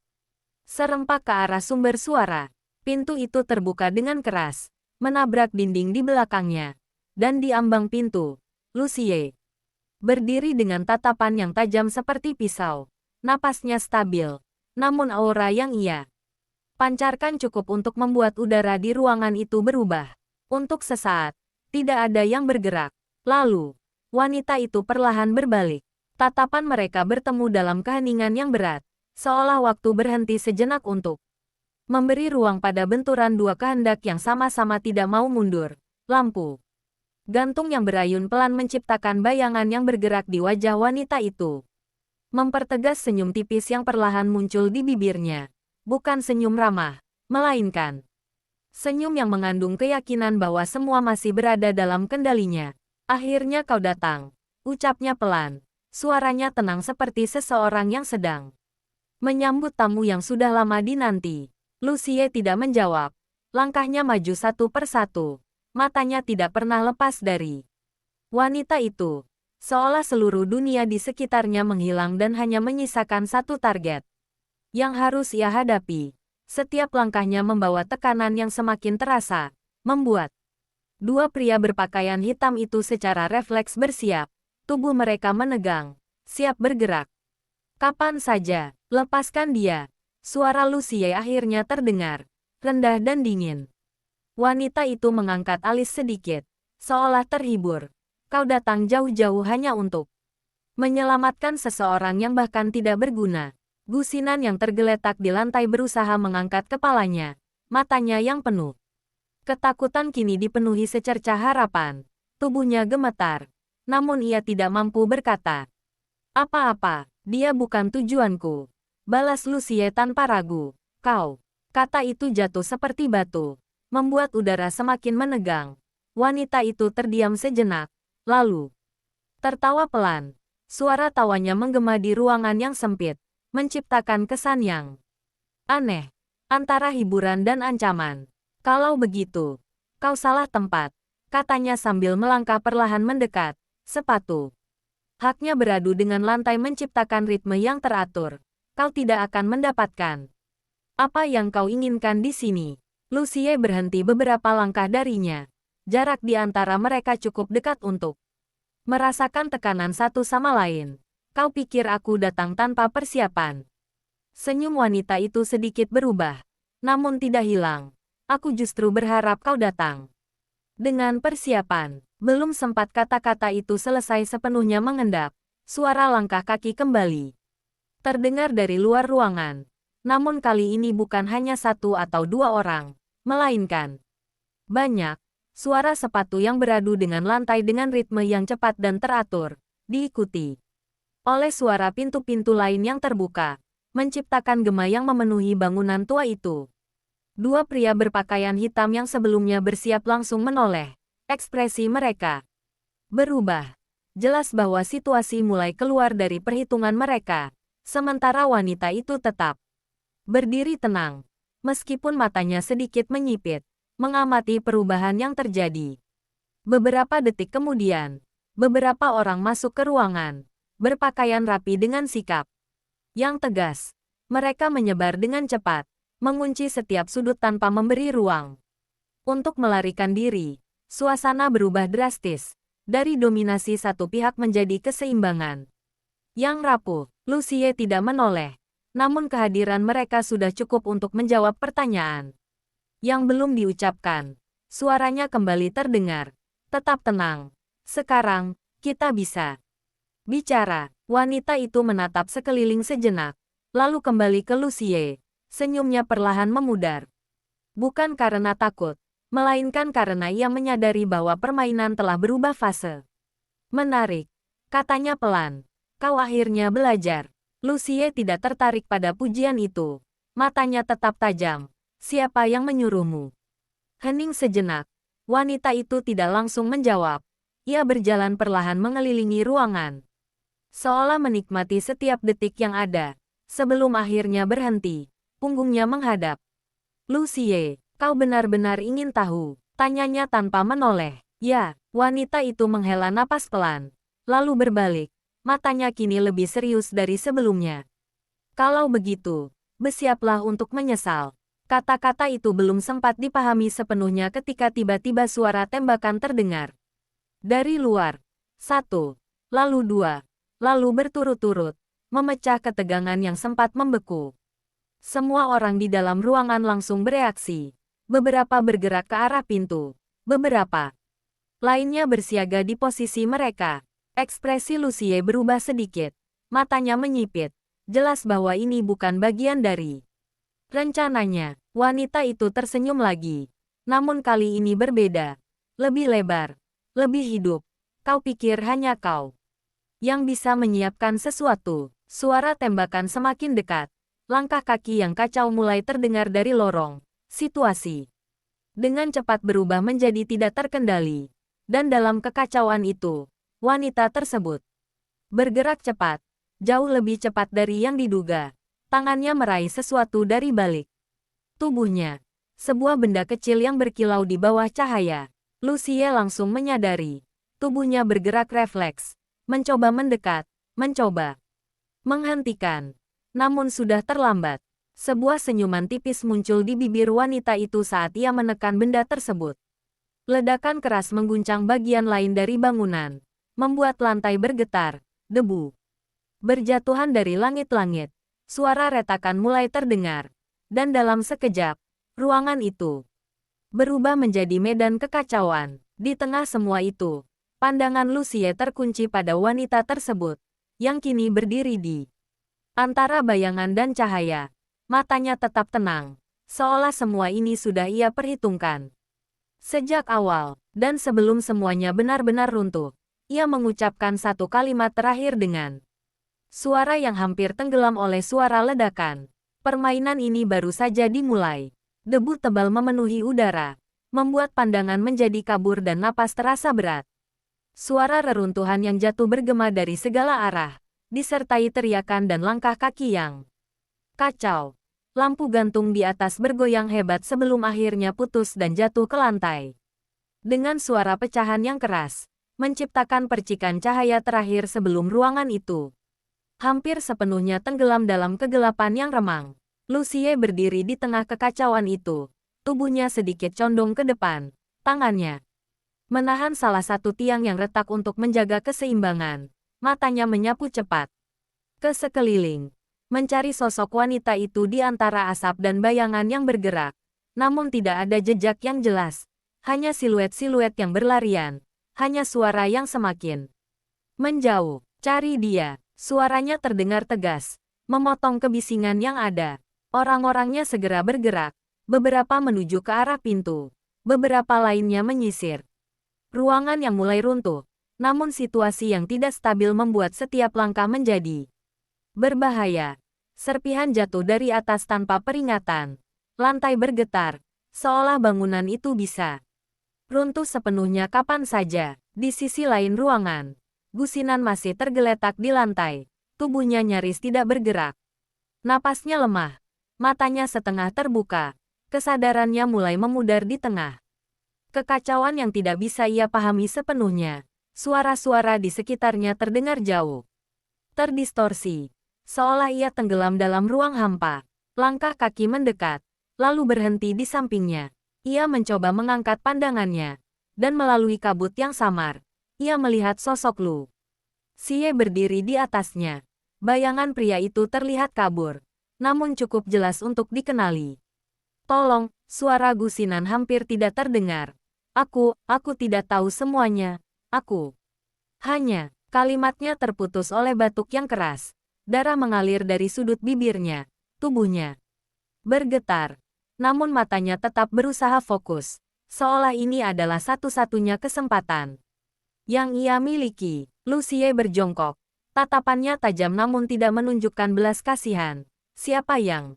serempak ke arah sumber suara. Pintu itu terbuka dengan keras, menabrak dinding di belakangnya. Dan di ambang pintu, Lucie berdiri dengan tatapan yang tajam seperti pisau. Napasnya stabil, namun aura yang ia pancarkan cukup untuk membuat udara di ruangan itu berubah. Untuk sesaat, tidak ada yang bergerak. Lalu, wanita itu perlahan berbalik. Tatapan mereka bertemu dalam keheningan yang berat, seolah waktu berhenti sejenak untuk memberi ruang pada benturan dua kehendak yang sama-sama tidak mau mundur. Lampu gantung yang berayun pelan menciptakan bayangan yang bergerak di wajah wanita itu. Mempertegas senyum tipis yang perlahan muncul di bibirnya. Bukan senyum ramah, melainkan senyum yang mengandung keyakinan bahwa semua masih berada dalam kendalinya. Akhirnya kau datang, ucapnya pelan. Suaranya tenang seperti seseorang yang sedang menyambut tamu yang sudah lama dinanti. Lucie tidak menjawab. Langkahnya maju satu persatu. Matanya tidak pernah lepas dari wanita itu. Seolah seluruh dunia di sekitarnya menghilang dan hanya menyisakan satu target yang harus ia hadapi. Setiap langkahnya membawa tekanan yang semakin terasa, membuat dua pria berpakaian hitam itu secara refleks bersiap. Tubuh mereka menegang, siap bergerak. Kapan saja, lepaskan dia. Suara Lucie akhirnya terdengar, rendah dan dingin. Wanita itu mengangkat alis sedikit, seolah terhibur. Kau datang jauh-jauh hanya untuk menyelamatkan seseorang yang bahkan tidak berguna. Gusinan yang tergeletak di lantai berusaha mengangkat kepalanya. Matanya yang penuh ketakutan kini dipenuhi secercah harapan. Tubuhnya gemetar. Namun ia tidak mampu berkata apa-apa. Dia bukan tujuanku. Balas Lucie tanpa ragu. Kau. Kata itu jatuh seperti batu, membuat udara semakin menegang. Wanita itu terdiam sejenak. Lalu, tertawa pelan. Suara tawanya menggema di ruangan yang sempit, menciptakan kesan yang aneh, antara hiburan dan ancaman. Kalau begitu, kau salah tempat, katanya sambil melangkah perlahan mendekat. Sepatu haknya beradu dengan lantai menciptakan ritme yang teratur. Kau tidak akan mendapatkan apa yang kau inginkan di sini. Lucie berhenti beberapa langkah darinya. Jarak di antara mereka cukup dekat untuk merasakan tekanan satu sama lain. Kau pikir aku datang tanpa persiapan? Senyum wanita itu sedikit berubah, namun tidak hilang. Aku justru berharap kau datang dengan persiapan. Belum sempat kata-kata itu selesai sepenuhnya mengendap, suara langkah kaki kembali terdengar dari luar ruangan. Namun kali ini bukan hanya satu atau dua orang, melainkan banyak. Suara sepatu yang beradu dengan lantai dengan ritme yang cepat dan teratur, diikuti oleh suara pintu-pintu lain yang terbuka, menciptakan gema yang memenuhi bangunan tua itu. Dua pria berpakaian hitam yang sebelumnya bersiap langsung menoleh. Ekspresi mereka berubah. Jelas bahwa situasi mulai keluar dari perhitungan mereka. Sementara wanita itu tetap berdiri tenang, meskipun matanya sedikit menyipit. mengamati perubahan yang terjadi. Beberapa detik kemudian, beberapa orang masuk ke ruangan, berpakaian rapi dengan sikap yang tegas. Mereka menyebar dengan cepat, mengunci setiap sudut tanpa memberi ruang untuk melarikan diri. Suasana berubah drastis, dari dominasi satu pihak menjadi keseimbangan yang rapuh. Lucie tidak menoleh, namun kehadiran mereka sudah cukup untuk menjawab pertanyaan yang belum diucapkan. Suaranya kembali terdengar. Tetap tenang. Sekarang, kita bisa bicara. Wanita itu menatap sekeliling sejenak, lalu kembali ke Lucie. Senyumnya perlahan memudar. Bukan karena takut, melainkan karena ia menyadari bahwa permainan telah berubah fase. Menarik, katanya pelan. Kau akhirnya belajar. Lucie tidak tertarik pada pujian itu. Matanya tetap tajam. Siapa yang menyuruhmu? Hening sejenak. Wanita itu tidak langsung menjawab. Ia berjalan perlahan mengelilingi ruangan, seolah menikmati setiap detik yang ada. Sebelum akhirnya berhenti, punggungnya menghadap. Lucie, kau benar-benar ingin tahu? Tanyanya tanpa menoleh. Ya, wanita itu menghela napas pelan, lalu berbalik. Matanya kini lebih serius dari sebelumnya. Kalau begitu, bersiaplah untuk menyesal. Kata-kata itu belum sempat dipahami sepenuhnya ketika tiba-tiba suara tembakan terdengar. Dari luar. 1, lalu 2, lalu berturut-turut, memecah ketegangan yang sempat membeku. Semua orang di dalam ruangan langsung bereaksi. Beberapa bergerak ke arah pintu. Beberapa lainnya bersiaga di posisi mereka. Ekspresi Lucie berubah sedikit. Matanya menyipit. Jelas bahwa ini bukan bagian dari rencananya. Wanita itu tersenyum lagi. Namun kali ini berbeda. Lebih lebar. Lebih hidup. Kau pikir hanya kau yang bisa menyiapkan sesuatu. Suara tembakan semakin dekat. Langkah kaki yang kacau mulai terdengar dari lorong. Situasi dengan cepat berubah menjadi tidak terkendali. Dan dalam kekacauan itu, wanita tersebut bergerak cepat. Jauh lebih cepat dari yang diduga. Tangannya meraih sesuatu dari balik tubuhnya. Sebuah benda kecil yang berkilau di bawah cahaya. Lucie langsung menyadari. Tubuhnya bergerak refleks. Mencoba mendekat. Mencoba menghentikan. Namun sudah terlambat. Sebuah senyuman tipis muncul di bibir wanita itu saat ia menekan benda tersebut. Ledakan keras mengguncang bagian lain dari bangunan. Membuat lantai bergetar. Debu berjatuhan dari langit-langit. Suara retakan mulai terdengar. Dan dalam sekejap, ruangan itu berubah menjadi medan kekacauan. Di tengah semua itu, pandangan Lucie terkunci pada wanita tersebut, yang kini berdiri di antara bayangan dan cahaya. Matanya tetap tenang, seolah semua ini sudah ia perhitungkan sejak awal. Dan sebelum semuanya benar-benar runtuh, ia mengucapkan satu kalimat terakhir dengan suara yang hampir tenggelam oleh suara ledakan. Permainan ini baru saja dimulai. Debu tebal memenuhi udara, membuat pandangan menjadi kabur dan napas terasa berat. Suara reruntuhan yang jatuh bergema dari segala arah, disertai teriakan dan langkah kaki yang kacau. Lampu gantung di atas bergoyang hebat sebelum akhirnya putus dan jatuh ke lantai. Dengan suara pecahan yang keras, menciptakan percikan cahaya terakhir sebelum ruangan itu hampir sepenuhnya tenggelam dalam kegelapan yang remang. Lucie berdiri di tengah kekacauan itu. Tubuhnya sedikit condong ke depan. Tangannya menahan salah satu tiang yang retak untuk menjaga keseimbangan. Matanya menyapu cepat ke sekeliling, mencari sosok wanita itu di antara asap dan bayangan yang bergerak. Namun tidak ada jejak yang jelas. Hanya siluet-siluet yang berlarian. Hanya suara yang semakin menjauh. Cari dia. Suaranya terdengar tegas, memotong kebisingan yang ada. Orang-orangnya segera bergerak, beberapa menuju ke arah pintu, beberapa lainnya menyisir ruangan yang mulai runtuh. Namun situasi yang tidak stabil membuat setiap langkah menjadi berbahaya. Serpihan jatuh dari atas tanpa peringatan. Lantai bergetar, seolah bangunan itu bisa runtuh sepenuhnya kapan saja. Di sisi lain ruangan, Gusinan masih tergeletak di lantai. Tubuhnya nyaris tidak bergerak. Napasnya lemah. Matanya setengah terbuka. Kesadarannya mulai memudar di tengah kekacauan yang tidak bisa ia pahami sepenuhnya. Suara-suara di sekitarnya terdengar jauh, terdistorsi, seolah ia tenggelam dalam ruang hampa. Langkah kaki mendekat, lalu berhenti di sampingnya. Ia mencoba mengangkat pandangannya, dan melalui kabut yang samar, ia melihat sosok Lu Xie berdiri di atasnya. Bayangan pria itu terlihat kabur, namun cukup jelas untuk dikenali. Tolong, suara gusinan hampir tidak terdengar. Aku tidak tahu semuanya. Aku hanya, kalimatnya terputus oleh batuk yang keras. Darah mengalir dari sudut bibirnya. Tubuhnya bergetar, namun matanya tetap berusaha fokus. Seolah ini adalah satu-satunya kesempatan yang ia miliki. Lu Xie berjongkok. Tatapannya tajam namun tidak menunjukkan belas kasihan. Siapa yang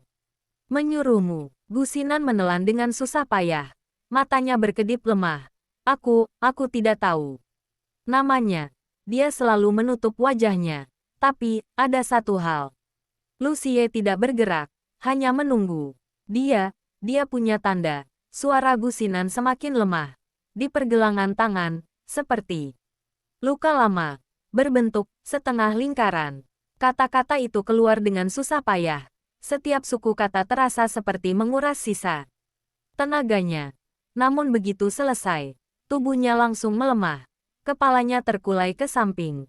menyuruhmu? Gusinan menelan dengan susah payah. Matanya berkedip lemah. Aku tidak tahu namanya. Dia selalu menutup wajahnya. Tapi, ada satu hal. Lu Xie tidak bergerak, hanya menunggu. Dia punya tanda. Suara gusinan semakin lemah. Di pergelangan tangan, seperti luka lama, berbentuk setengah lingkaran. Kata-kata itu keluar dengan susah payah. Setiap suku kata terasa seperti menguras sisa tenaganya. Namun begitu selesai, tubuhnya langsung melemah. Kepalanya terkulai ke samping.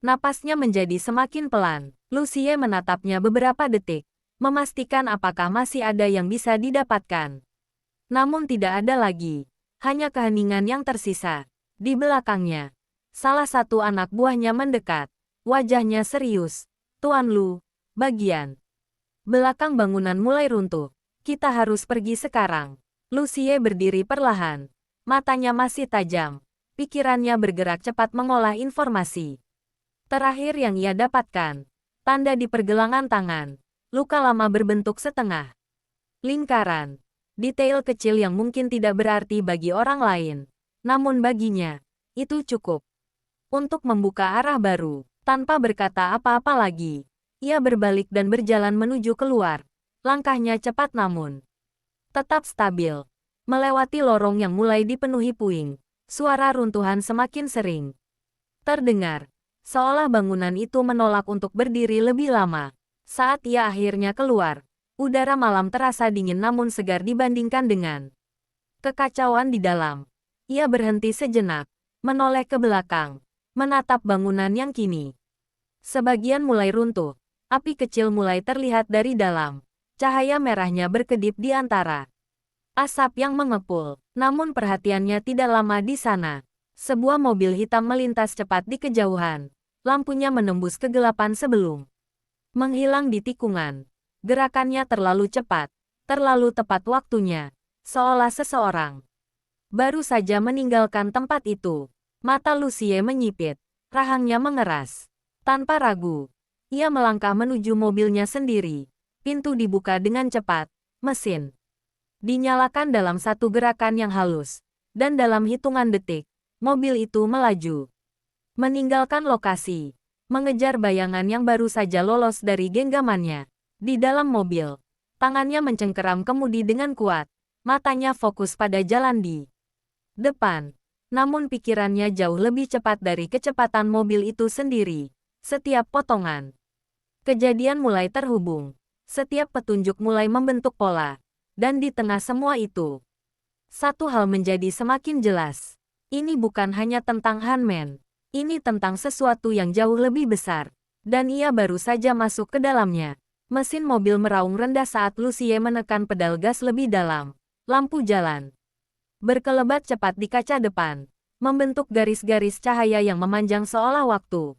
Napasnya menjadi semakin pelan. Lu Xie menatapnya beberapa detik, memastikan apakah masih ada yang bisa didapatkan. Namun tidak ada lagi. Hanya keheningan yang tersisa. Di belakangnya, salah satu anak buahnya mendekat. Wajahnya serius. Tuan Lu, bagian belakang bangunan mulai runtuh. Kita harus pergi sekarang. Lu Xie berdiri perlahan. Matanya masih tajam. Pikirannya bergerak cepat mengolah informasi terakhir yang ia dapatkan. Tanda di pergelangan tangan. Luka lama berbentuk setengah lingkaran. Detail kecil yang mungkin tidak berarti bagi orang lain. Namun baginya, itu cukup untuk membuka arah baru. Tanpa berkata apa-apa lagi, ia berbalik dan berjalan menuju keluar. Langkahnya cepat namun tetap stabil. Melewati lorong yang mulai dipenuhi puing, suara runtuhan semakin sering terdengar. Seolah bangunan itu menolak untuk berdiri lebih lama. Saat ia akhirnya keluar, udara malam terasa dingin namun segar dibandingkan dengan kekacauan di dalam. Ia berhenti sejenak, menoleh ke belakang, menatap bangunan yang kini sebagian mulai runtuh. Api kecil mulai terlihat dari dalam. Cahaya merahnya berkedip di antara asap yang mengepul. Namun perhatiannya tidak lama di sana. Sebuah mobil hitam melintas cepat di kejauhan. Lampunya menembus kegelapan sebelum menghilang di tikungan. Gerakannya terlalu cepat, terlalu tepat waktunya. Seolah seseorang baru saja meninggalkan tempat itu. Mata Lu Xie menyipit, rahangnya mengeras. Tanpa ragu, ia melangkah menuju mobilnya sendiri. Pintu dibuka dengan cepat. Mesin dinyalakan dalam satu gerakan yang halus. Dan dalam hitungan detik, mobil itu melaju. Meninggalkan lokasi. Mengejar bayangan yang baru saja lolos dari genggamannya. Di dalam mobil, tangannya mencengkeram kemudi dengan kuat. Matanya fokus pada jalan di depan. Namun pikirannya jauh lebih cepat dari kecepatan mobil itu sendiri. Setiap potongan kejadian mulai terhubung. Setiap petunjuk mulai membentuk pola. Dan di tengah semua itu, satu hal menjadi semakin jelas. Ini bukan hanya tentang Han Men. Ini tentang sesuatu yang jauh lebih besar. Dan ia baru saja masuk ke dalamnya. Mesin mobil meraung rendah saat Lu Xie menekan pedal gas lebih dalam. Lampu jalan berkelebat cepat di kaca depan, membentuk garis-garis cahaya yang memanjang seolah waktu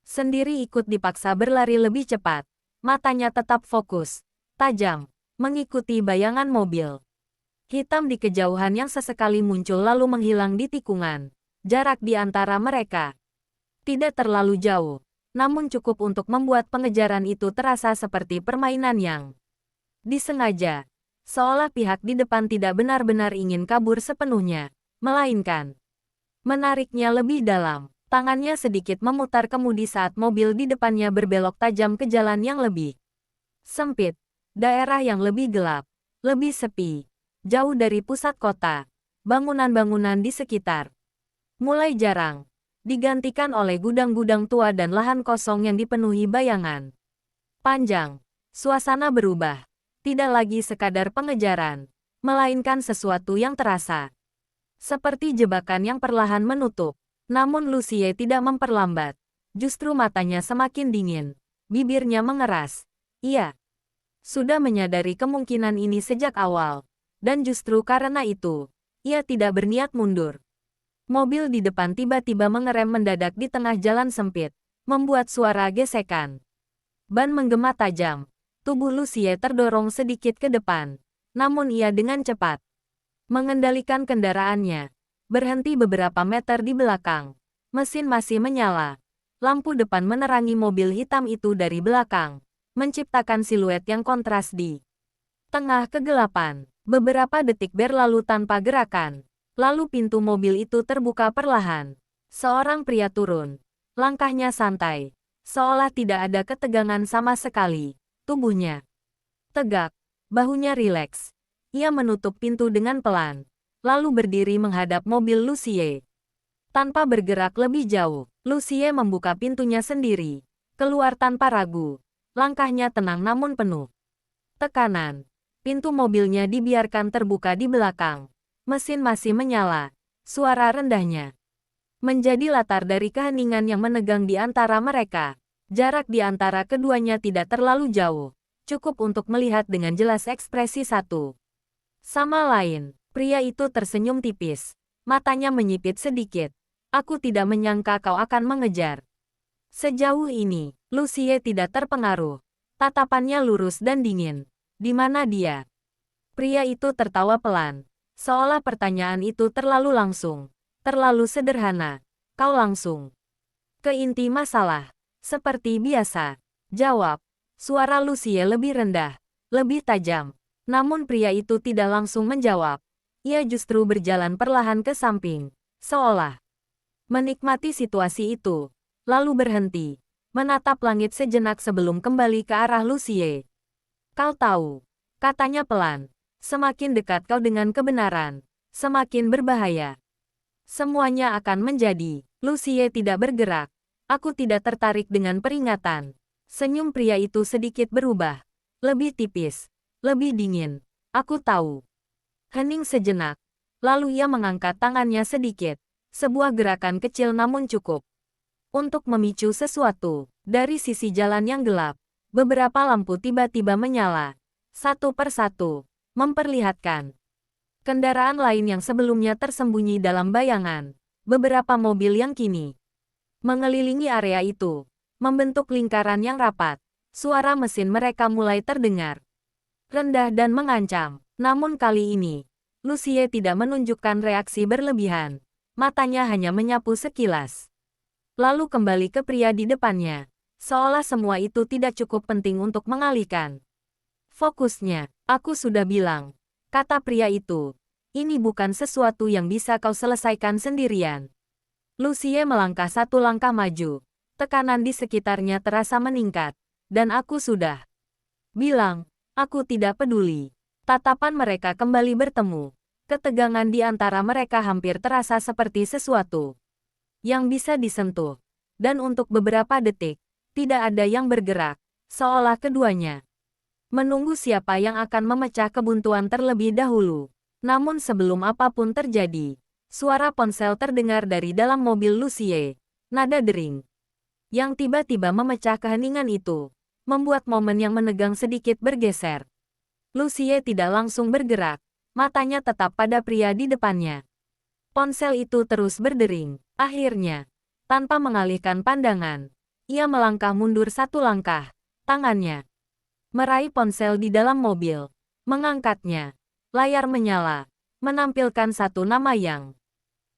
sendiri ikut dipaksa berlari lebih cepat. Matanya tetap fokus, tajam, mengikuti bayangan mobil hitam di kejauhan yang sesekali muncul lalu menghilang di tikungan. Jarak di antara mereka tidak terlalu jauh, namun cukup untuk membuat pengejaran itu terasa seperti permainan yang disengaja. Seolah pihak di depan tidak benar-benar ingin kabur sepenuhnya, melainkan menariknya lebih dalam. Tangannya sedikit memutar kemudi saat mobil di depannya berbelok tajam ke jalan yang lebih sempit, daerah yang lebih gelap. Lebih sepi, jauh dari pusat kota. Bangunan-bangunan di sekitar mulai jarang, digantikan oleh gudang-gudang tua dan lahan kosong yang dipenuhi bayangan panjang. Suasana berubah, tidak lagi sekadar pengejaran, melainkan sesuatu yang terasa seperti jebakan yang perlahan menutup. Namun Lucie tidak memperlambat. Justru matanya semakin dingin, bibirnya mengeras. Ia sudah menyadari kemungkinan ini sejak awal. Dan justru karena itu, ia tidak berniat mundur. Mobil di depan tiba-tiba mengerem mendadak di tengah jalan sempit, membuat suara gesekan. Ban menggema tajam. Tubuh Lucie terdorong sedikit ke depan. Namun ia dengan cepat mengendalikan kendaraannya. Berhenti beberapa meter di belakang. Mesin masih menyala. Lampu depan menerangi mobil hitam itu dari belakang, menciptakan siluet yang kontras di tengah kegelapan. Beberapa detik berlalu tanpa gerakan. Lalu pintu mobil itu terbuka perlahan. Seorang pria turun. Langkahnya santai. Seolah tidak ada ketegangan sama sekali. Tubuhnya tegak. Bahunya rileks. Ia menutup pintu dengan pelan. Lalu berdiri menghadap mobil Lucie. Tanpa bergerak lebih jauh, Lucie membuka pintunya sendiri. Keluar tanpa ragu. Langkahnya tenang namun penuh tekanan. Pintu mobilnya dibiarkan terbuka di belakang. Mesin masih menyala. Suara rendahnya menjadi latar dari keheningan yang menegang di antara mereka. Jarak di antara keduanya tidak terlalu jauh. Cukup untuk melihat dengan jelas ekspresi satu sama lain. Pria itu tersenyum tipis. Matanya menyipit sedikit. Aku tidak menyangka kau akan mengejar. Sejauh ini, Lucie tidak terpengaruh. Tatapannya lurus dan dingin. Di mana dia? Pria itu tertawa pelan. Seolah pertanyaan itu terlalu langsung. Terlalu sederhana. Kau langsung ke inti masalah. Seperti biasa. Jawab. Suara Lucie lebih rendah. Lebih tajam. Namun pria itu tidak langsung menjawab. Ia justru berjalan perlahan ke samping. Seolah menikmati situasi itu. Lalu berhenti. Menatap langit sejenak sebelum kembali ke arah Lucie. Kau tahu, katanya pelan. Semakin dekat kau dengan kebenaran, semakin berbahaya. Semuanya akan menjadi. Lucie tidak bergerak. Aku tidak tertarik dengan peringatan. Senyum pria itu sedikit berubah. Lebih tipis. Lebih dingin. Aku tahu. Hening sejenak. Lalu ia mengangkat tangannya sedikit. Sebuah gerakan kecil namun cukup untuk memicu sesuatu. Dari sisi jalan yang gelap, beberapa lampu tiba-tiba menyala. Satu persatu. Memperlihatkan kendaraan lain yang sebelumnya tersembunyi dalam bayangan. Beberapa mobil yang kini mengelilingi area itu, membentuk lingkaran yang rapat. Suara mesin mereka mulai terdengar rendah dan mengancam. Namun kali ini, Lucie tidak menunjukkan reaksi berlebihan. Matanya hanya menyapu sekilas. Lalu kembali ke pria di depannya. Seolah semua itu tidak cukup penting untuk mengalihkan fokusnya. Aku sudah bilang, kata pria itu. Ini bukan sesuatu yang bisa kau selesaikan sendirian. Lucie melangkah satu langkah maju. Tekanan di sekitarnya terasa meningkat. Dan aku sudah bilang, aku tidak peduli. Tatapan mereka kembali bertemu. Ketegangan di antara mereka hampir terasa seperti sesuatu yang bisa disentuh. Dan untuk beberapa detik, tidak ada yang bergerak, seolah keduanya menunggu siapa yang akan memecah kebuntuan terlebih dahulu. Namun sebelum apapun terjadi, suara ponsel terdengar dari dalam mobil Lucie. Nada dering yang tiba-tiba memecah keheningan itu, membuat momen yang menegang sedikit bergeser. Lucie tidak langsung bergerak, matanya tetap pada pria di depannya. Ponsel itu terus berdering. Akhirnya, tanpa mengalihkan pandangan, ia melangkah mundur satu langkah. Tangannya meraih ponsel di dalam mobil, mengangkatnya. Layar menyala, menampilkan satu nama yang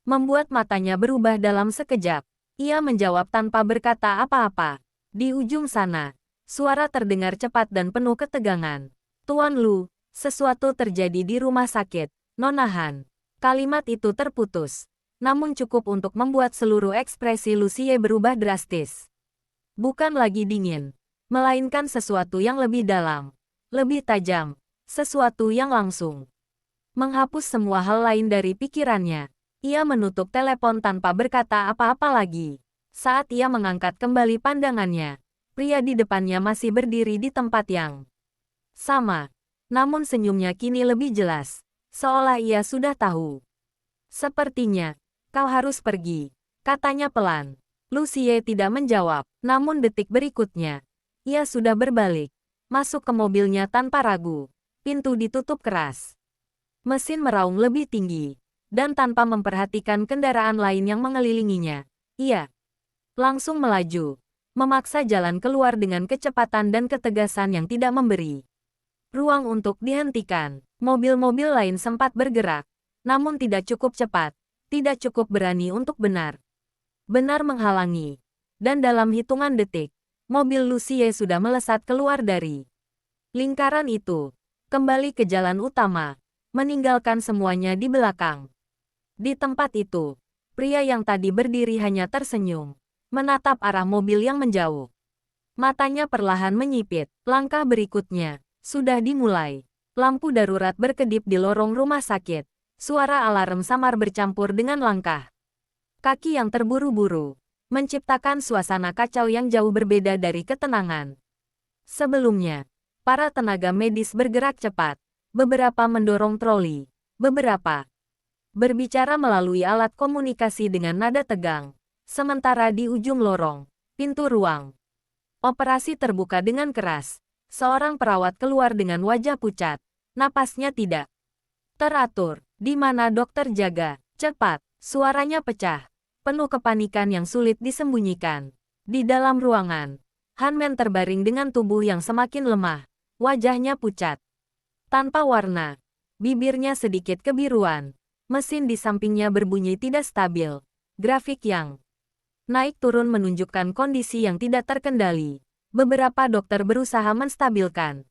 membuat matanya berubah dalam sekejap. Ia menjawab tanpa berkata apa-apa. Di ujung sana, suara terdengar cepat dan penuh ketegangan. Tuan Lu, sesuatu terjadi di rumah sakit, Nona Han. Kalimat itu terputus, namun cukup untuk membuat seluruh ekspresi Lucie berubah drastis. Bukan lagi dingin, melainkan sesuatu yang lebih dalam, lebih tajam. sesuatu yang langsung menghapus semua hal lain dari pikirannya. Ia menutup telepon tanpa berkata apa-apa lagi. Saat ia mengangkat kembali pandangannya, pria di depannya masih berdiri di tempat yang sama. Namun senyumnya kini lebih jelas, seolah ia sudah tahu. Sepertinya, kau harus pergi, katanya pelan. Lucie tidak menjawab, namun detik berikutnya, ia sudah berbalik, masuk ke mobilnya tanpa ragu. Pintu ditutup keras. Mesin meraung lebih tinggi, dan tanpa memperhatikan kendaraan lain yang mengelilinginya, ia langsung melaju, memaksa jalan keluar dengan kecepatan dan ketegasan yang tidak memberi ruang untuk dihentikan. Mobil-mobil lain sempat bergerak, namun tidak cukup cepat, tidak cukup berani untuk benar-benar menghalangi. Dan dalam hitungan detik, mobil Lucie sudah melesat keluar dari lingkaran itu, kembali ke jalan utama, meninggalkan semuanya di belakang. Di tempat itu, pria yang tadi berdiri hanya tersenyum, menatap arah mobil yang menjauh. Matanya perlahan menyipit. Langkah berikutnya sudah dimulai. Lampu darurat berkedip di lorong rumah sakit. Suara alarm samar bercampur dengan langkah kaki yang terburu-buru, menciptakan suasana kacau yang jauh berbeda dari ketenangan sebelumnya. Para tenaga medis bergerak cepat. Beberapa mendorong troli, beberapa berbicara melalui alat komunikasi dengan nada tegang. Sementara di ujung lorong, pintu ruang operasi terbuka dengan keras. Seorang perawat keluar dengan wajah pucat. Napasnya tidak teratur. Di mana dokter jaga? Cepat. Suaranya pecah, penuh kepanikan yang sulit disembunyikan. Di dalam ruangan, Hanmen terbaring dengan tubuh yang semakin lemah. Wajahnya pucat, tanpa warna. Bibirnya sedikit kebiruan. Mesin di sampingnya berbunyi tidak stabil. Grafik yang naik turun menunjukkan kondisi yang tidak terkendali. Beberapa dokter berusaha menstabilkan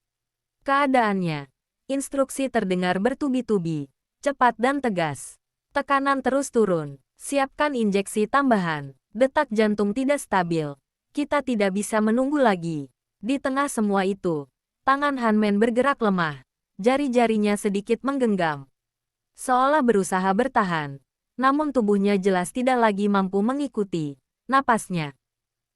keadaannya. Instruksi terdengar bertubi-tubi, cepat dan tegas. Tekanan terus turun. Siapkan injeksi tambahan. Detak jantung tidak stabil. Kita tidak bisa menunggu lagi. Di tengah semua itu, tangan Hanmen bergerak lemah. Jari-jarinya sedikit menggenggam, seolah berusaha bertahan. Namun tubuhnya jelas tidak lagi mampu mengikuti. Napasnya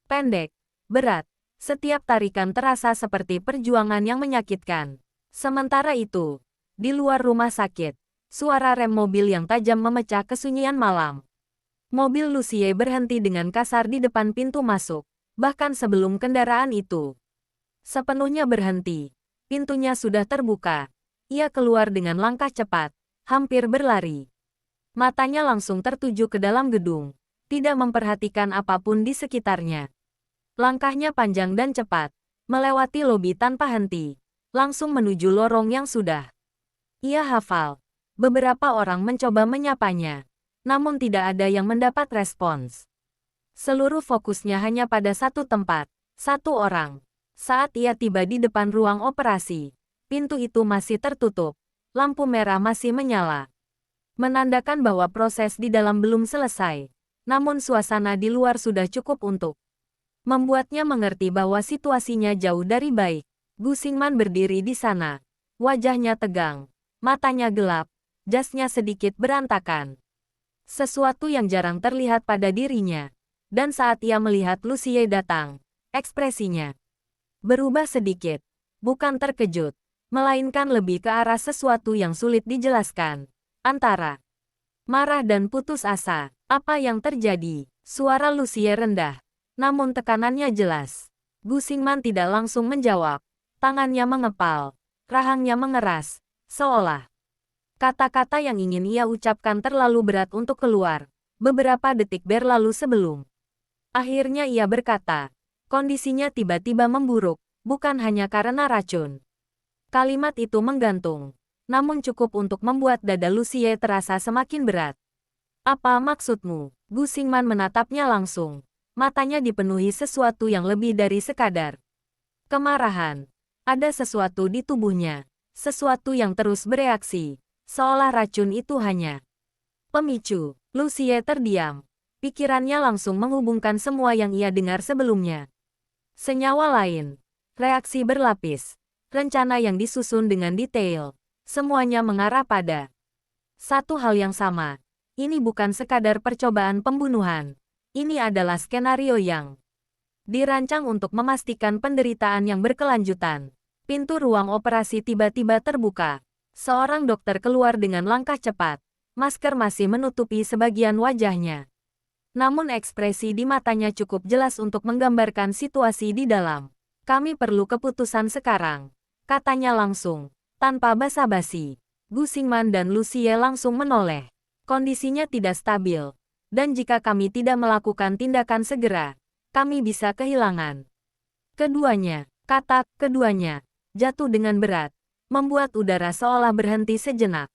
pendek, berat. Setiap tarikan terasa seperti perjuangan yang menyakitkan. Sementara itu, di luar rumah sakit, suara rem mobil yang tajam memecah kesunyian malam. Mobil Lucie berhenti dengan kasar di depan pintu masuk. Bahkan sebelum kendaraan itu sepenuhnya berhenti, pintunya sudah terbuka. Ia keluar dengan langkah cepat, hampir berlari. Matanya langsung tertuju ke dalam gedung, tidak memperhatikan apapun di sekitarnya. Langkahnya panjang dan cepat, melewati lobi tanpa henti, langsung menuju lorong yang sudah ia hafal. Beberapa orang mencoba menyapanya, namun tidak ada yang mendapat respons. Seluruh fokusnya hanya pada satu tempat, satu orang. Saat ia tiba di depan ruang operasi, pintu itu masih tertutup, lampu merah masih menyala, menandakan bahwa proses di dalam belum selesai. Namun suasana di luar sudah cukup untuk membuatnya mengerti bahwa situasinya jauh dari baik. Gu Xingman berdiri di sana. Wajahnya tegang, matanya gelap, jasnya sedikit berantakan. Sesuatu yang jarang terlihat pada dirinya. Dan saat ia melihat Lucie datang, ekspresinya berubah sedikit. Bukan terkejut, melainkan lebih ke arah sesuatu yang sulit dijelaskan. Antara marah dan putus asa. Apa yang terjadi? Suara Lucie rendah, namun tekanannya jelas. Gu Xingman tidak langsung menjawab. Tangannya mengepal, rahangnya mengeras, seolah kata-kata yang ingin ia ucapkan terlalu berat untuk keluar. Beberapa detik berlalu sebelum akhirnya ia berkata, kondisinya tiba-tiba memburuk, bukan hanya karena racun. Kalimat itu menggantung, namun cukup untuk membuat dada Lucie terasa semakin berat. Apa maksudmu? Gu Xingman menatapnya langsung. Matanya dipenuhi sesuatu yang lebih dari sekadar kemarahan. Ada sesuatu di tubuhnya, sesuatu yang terus bereaksi, seolah racun itu hanya pemicu. Lucie terdiam. Pikirannya langsung menghubungkan semua yang ia dengar sebelumnya. Senyawa lain, reaksi berlapis, rencana yang disusun dengan detail. Semuanya mengarah pada satu hal yang sama. Ini bukan sekadar percobaan pembunuhan. Ini adalah skenario yang dirancang untuk memastikan penderitaan yang berkelanjutan. Pintu ruang operasi tiba-tiba terbuka. Seorang dokter keluar dengan langkah cepat. Masker masih menutupi sebagian wajahnya. Namun ekspresi di matanya cukup jelas untuk menggambarkan situasi di dalam. Kami perlu keputusan sekarang, katanya langsung, tanpa basa-basi. Gu Xingman dan Lucie langsung menoleh. Kondisinya tidak stabil, dan jika kami tidak melakukan tindakan segera, kami bisa kehilangan keduanya. Kata keduanya jatuh dengan berat, membuat udara seolah berhenti sejenak.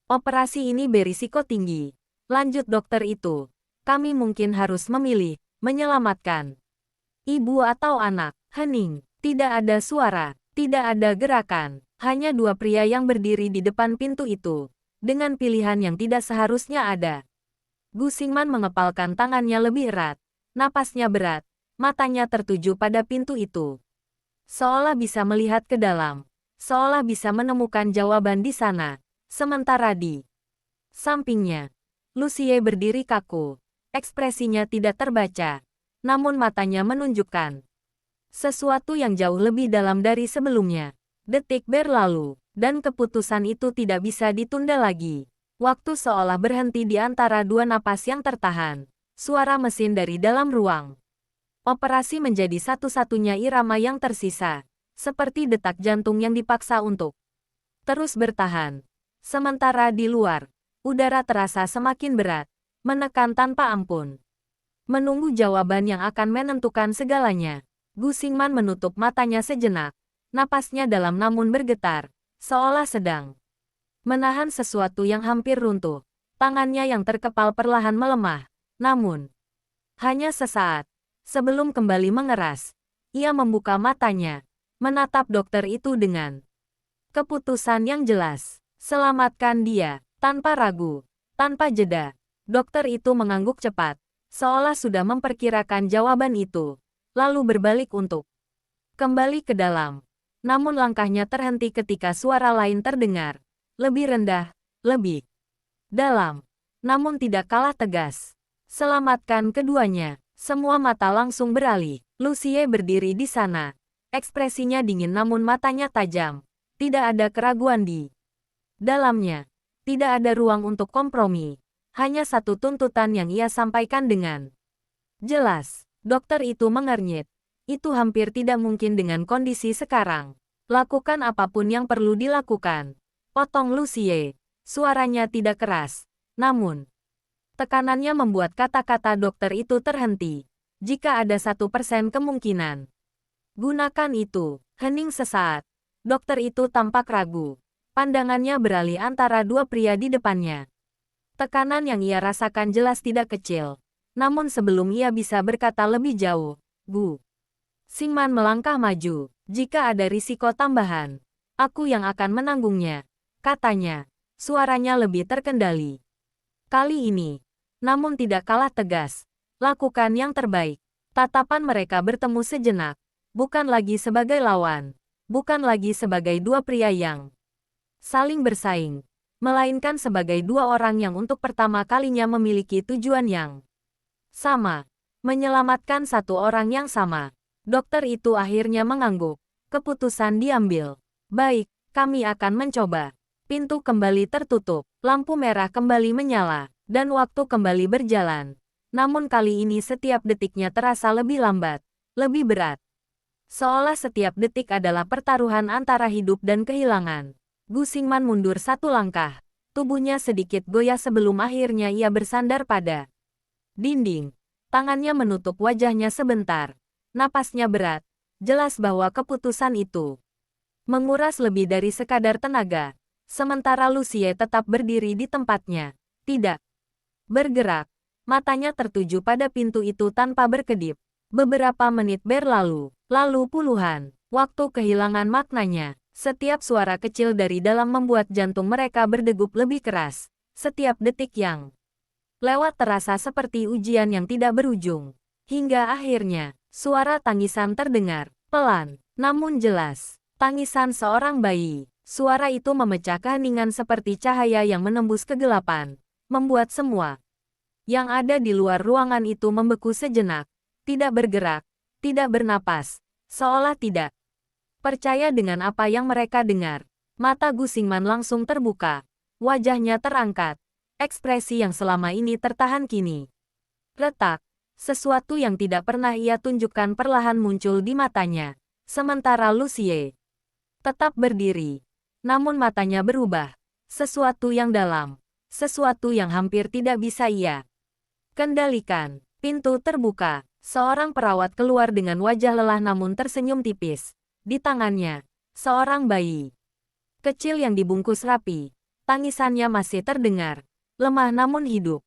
Operasi ini berisiko tinggi, lanjut dokter itu. Kami mungkin harus memilih, menyelamatkan ibu atau anak. Hening, tidak ada suara, tidak ada gerakan. Hanya dua pria yang berdiri di depan pintu itu, dengan pilihan yang tidak seharusnya ada. Gu Xingman mengepalkan tangannya lebih erat, napasnya berat, matanya tertuju pada pintu itu. Seolah bisa melihat ke dalam, seolah bisa menemukan jawaban di sana. Sementara di sampingnya, Lucie berdiri kaku. Ekspresinya tidak terbaca, namun matanya menunjukkan sesuatu yang jauh lebih dalam dari sebelumnya. Detik berlalu, dan keputusan itu tidak bisa ditunda lagi. Waktu seolah berhenti di antara dua napas yang tertahan. Suara mesin dari dalam ruang operasi menjadi satu-satunya irama yang tersisa, seperti detak jantung yang dipaksa untuk terus bertahan. Sementara di luar, udara terasa semakin berat, menekan tanpa ampun. Menunggu jawaban yang akan menentukan segalanya. Gu Xingman menutup matanya sejenak. Napasnya dalam namun bergetar, seolah sedang menahan sesuatu yang hampir runtuh. Tangannya yang terkepal perlahan melemah. Namun, hanya sesaat, sebelum kembali mengeras, ia membuka matanya, menatap dokter itu dengan keputusan yang jelas. Selamatkan dia, tanpa ragu, tanpa jeda. Dokter itu mengangguk cepat, seolah sudah memperkirakan jawaban itu, lalu berbalik untuk kembali ke dalam. Namun langkahnya terhenti ketika suara lain terdengar, lebih rendah, lebih dalam, namun tidak kalah tegas. Selamatkan keduanya. Semua mata langsung beralih. Lucie berdiri di sana. Ekspresinya dingin namun matanya tajam. Tidak ada keraguan di dalamnya. Tidak ada ruang untuk kompromi. Hanya satu tuntutan yang ia sampaikan dengan jelas. Dokter itu mengernyit. Itu hampir tidak mungkin dengan kondisi sekarang. Lakukan apapun yang perlu dilakukan. Potong Lucie. Suaranya tidak keras. Namun, tekanannya membuat kata-kata dokter itu terhenti. Jika ada 1% kemungkinan, gunakan itu. Hening sesaat. Dokter itu tampak ragu. Pandangannya beralih antara dua pria di depannya. Tekanan yang ia rasakan jelas tidak kecil. Namun sebelum ia bisa berkata lebih jauh, Gu Xingman melangkah maju. Jika ada risiko tambahan, aku yang akan menanggungnya, katanya. Suaranya lebih terkendali. Kali ini, namun tidak kalah tegas. Lakukan yang terbaik. Tatapan mereka bertemu sejenak. Bukan lagi sebagai lawan. Bukan lagi sebagai dua pria yang saling bersaing. Melainkan sebagai dua orang yang untuk pertama kalinya memiliki tujuan yang sama. Menyelamatkan satu orang yang sama. Dokter itu akhirnya mengangguk. Keputusan diambil. Baik, kami akan mencoba. Pintu kembali tertutup. Lampu merah kembali menyala. Dan waktu kembali berjalan. Namun kali ini setiap detiknya terasa lebih lambat, lebih berat. Seolah setiap detik adalah pertaruhan antara hidup dan kehilangan. Gu Xingman mundur satu langkah. Tubuhnya sedikit goyah sebelum akhirnya ia bersandar pada dinding. Tangannya menutup wajahnya sebentar. Napasnya berat. Jelas bahwa keputusan itu menguras lebih dari sekadar tenaga. Sementara Lucie tetap berdiri di tempatnya. Tidak bergerak. Matanya tertuju pada pintu itu tanpa berkedip. Beberapa menit berlalu, lalu puluhan. Waktu kehilangan maknanya. Setiap suara kecil dari dalam membuat jantung mereka berdegup lebih keras. Setiap detik yang lewat terasa seperti ujian yang tidak berujung. Hingga akhirnya, suara tangisan terdengar, pelan, namun jelas. Tangisan seorang bayi. Suara itu memecah keheningan seperti cahaya yang menembus kegelapan, membuat semua yang ada di luar ruangan itu membeku sejenak, tidak bergerak, tidak bernapas, seolah tidak percaya dengan apa yang mereka dengar. Mata Gu Xingman langsung terbuka, wajahnya terangkat, ekspresi yang selama ini tertahan kini retak. Sesuatu yang tidak pernah ia tunjukkan perlahan muncul di matanya, sementara Lucie tetap berdiri. Namun matanya berubah. Sesuatu yang dalam. Sesuatu yang hampir tidak bisa ia kendalikan. Pintu terbuka. Seorang perawat keluar dengan wajah lelah namun tersenyum tipis. Di tangannya, seorang bayi kecil yang dibungkus rapi. Tangisannya masih terdengar. Lemah namun hidup.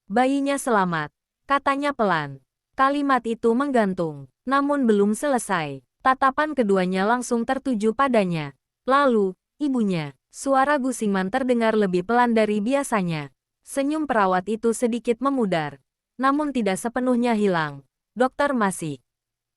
Bayinya selamat, katanya pelan. Kalimat itu menggantung, namun belum selesai. Tatapan keduanya langsung tertuju padanya. Lalu, ibunya. Suara Gu Xingman terdengar lebih pelan dari biasanya. Senyum perawat itu sedikit memudar. Namun tidak sepenuhnya hilang. Dokter masih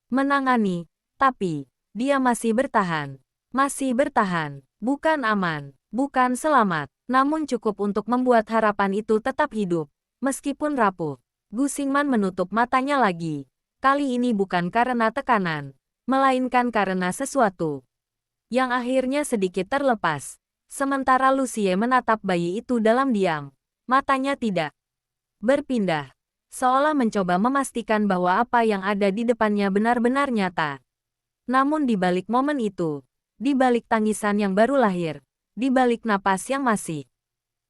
menangani. Tapi, dia masih bertahan. Masih bertahan. Bukan aman. Bukan selamat. Namun cukup untuk membuat harapan itu tetap hidup. Meskipun rapuh. Gu Xingman menutup matanya lagi. Kali ini bukan karena tekanan. Melainkan karena sesuatu yang akhirnya sedikit terlepas. Sementara Lucie menatap bayi itu dalam diam. Matanya tidak berpindah. Seolah mencoba memastikan bahwa apa yang ada di depannya benar-benar nyata. Namun di balik momen itu, di balik tangisan yang baru lahir, di balik napas yang masih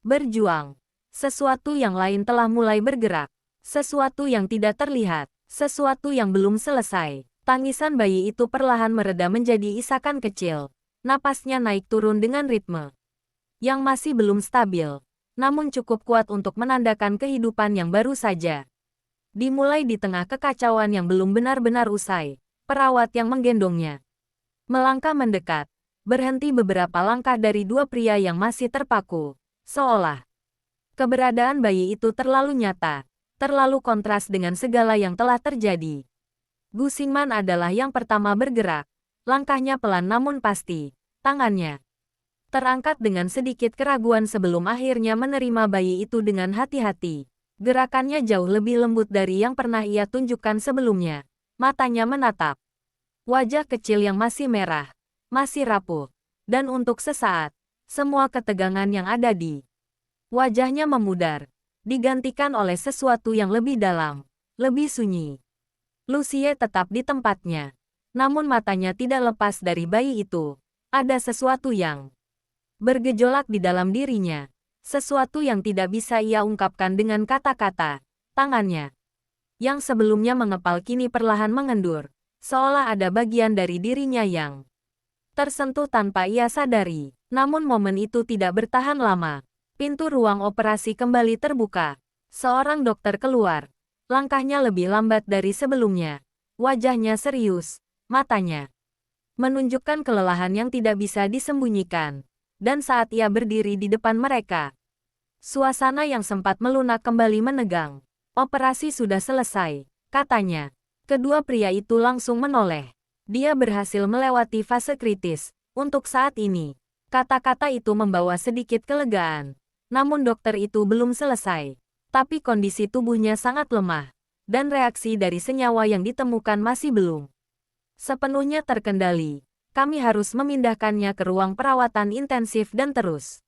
berjuang, sesuatu yang lain telah mulai bergerak. Sesuatu yang tidak terlihat, sesuatu yang belum selesai. Tangisan bayi itu perlahan mereda menjadi isakan kecil. Napasnya naik turun dengan ritme yang masih belum stabil, namun cukup kuat untuk menandakan kehidupan yang baru saja. Dimulai di tengah kekacauan yang belum benar-benar usai, perawat yang menggendongnya melangkah mendekat, berhenti beberapa langkah dari dua pria yang masih terpaku, seolah keberadaan bayi itu terlalu nyata, terlalu kontras dengan segala yang telah terjadi. Gu Xingman adalah yang pertama bergerak. Langkahnya pelan namun pasti. Tangannya terangkat dengan sedikit keraguan sebelum akhirnya menerima bayi itu dengan hati-hati. Gerakannya jauh lebih lembut dari yang pernah ia tunjukkan sebelumnya. Matanya menatap wajah kecil yang masih merah, masih rapuh. Dan untuk sesaat, semua ketegangan yang ada di wajahnya memudar, digantikan oleh sesuatu yang lebih dalam, lebih sunyi. Lucie tetap di tempatnya. Namun matanya tidak lepas dari bayi itu. Ada sesuatu yang bergejolak di dalam dirinya. Sesuatu yang tidak bisa ia ungkapkan dengan kata-kata. Tangannya yang sebelumnya mengepal kini perlahan mengendur. Seolah ada bagian dari dirinya yang tersentuh tanpa ia sadari. Namun momen itu tidak bertahan lama. Pintu ruang operasi kembali terbuka. Seorang dokter keluar. Langkahnya lebih lambat dari sebelumnya. Wajahnya serius, matanya menunjukkan kelelahan yang tidak bisa disembunyikan. Dan saat ia berdiri di depan mereka, suasana yang sempat melunak kembali menegang. Operasi sudah selesai, katanya. Kedua pria itu langsung menoleh. Dia berhasil melewati fase kritis. Untuk saat ini, kata-kata itu membawa sedikit kelegaan. Namun dokter itu belum selesai. Tapi kondisi tubuhnya sangat lemah, dan reaksi dari senyawa yang ditemukan masih belum sepenuhnya terkendali. Kami harus memindahkannya ke ruang perawatan intensif dan terus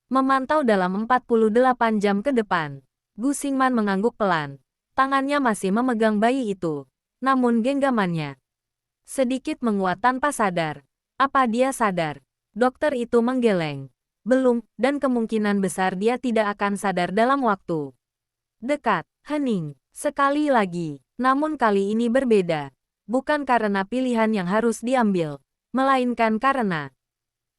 memantau dalam 48 jam ke depan. Gu Xingman mengangguk pelan. Tangannya masih memegang bayi itu. Namun genggamannya sedikit menguat tanpa sadar. Apa dia sadar? Dokter itu menggeleng. Belum, dan kemungkinan besar dia tidak akan sadar dalam waktu dekat. Hening. Sekali lagi. Namun kali ini berbeda. Bukan karena pilihan yang harus diambil, melainkan karena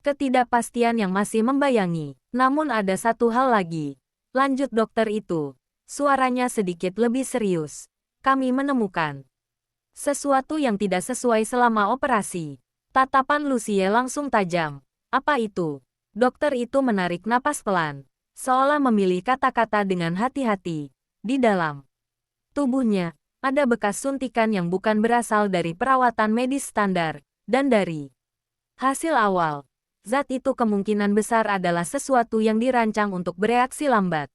ketidakpastian yang masih membayangi. Namun ada satu hal lagi. Lanjut dokter itu. Suaranya sedikit lebih serius. Kami menemukan sesuatu yang tidak sesuai selama operasi. Tatapan Lucie langsung tajam. Apa itu? Dokter itu menarik napas pelan, seolah memilih kata-kata dengan hati-hati. Di dalam tubuhnya, ada bekas suntikan yang bukan berasal dari perawatan medis standar, dan dari Hasil awal. Zat itu kemungkinan besar adalah sesuatu yang dirancang untuk bereaksi lambat.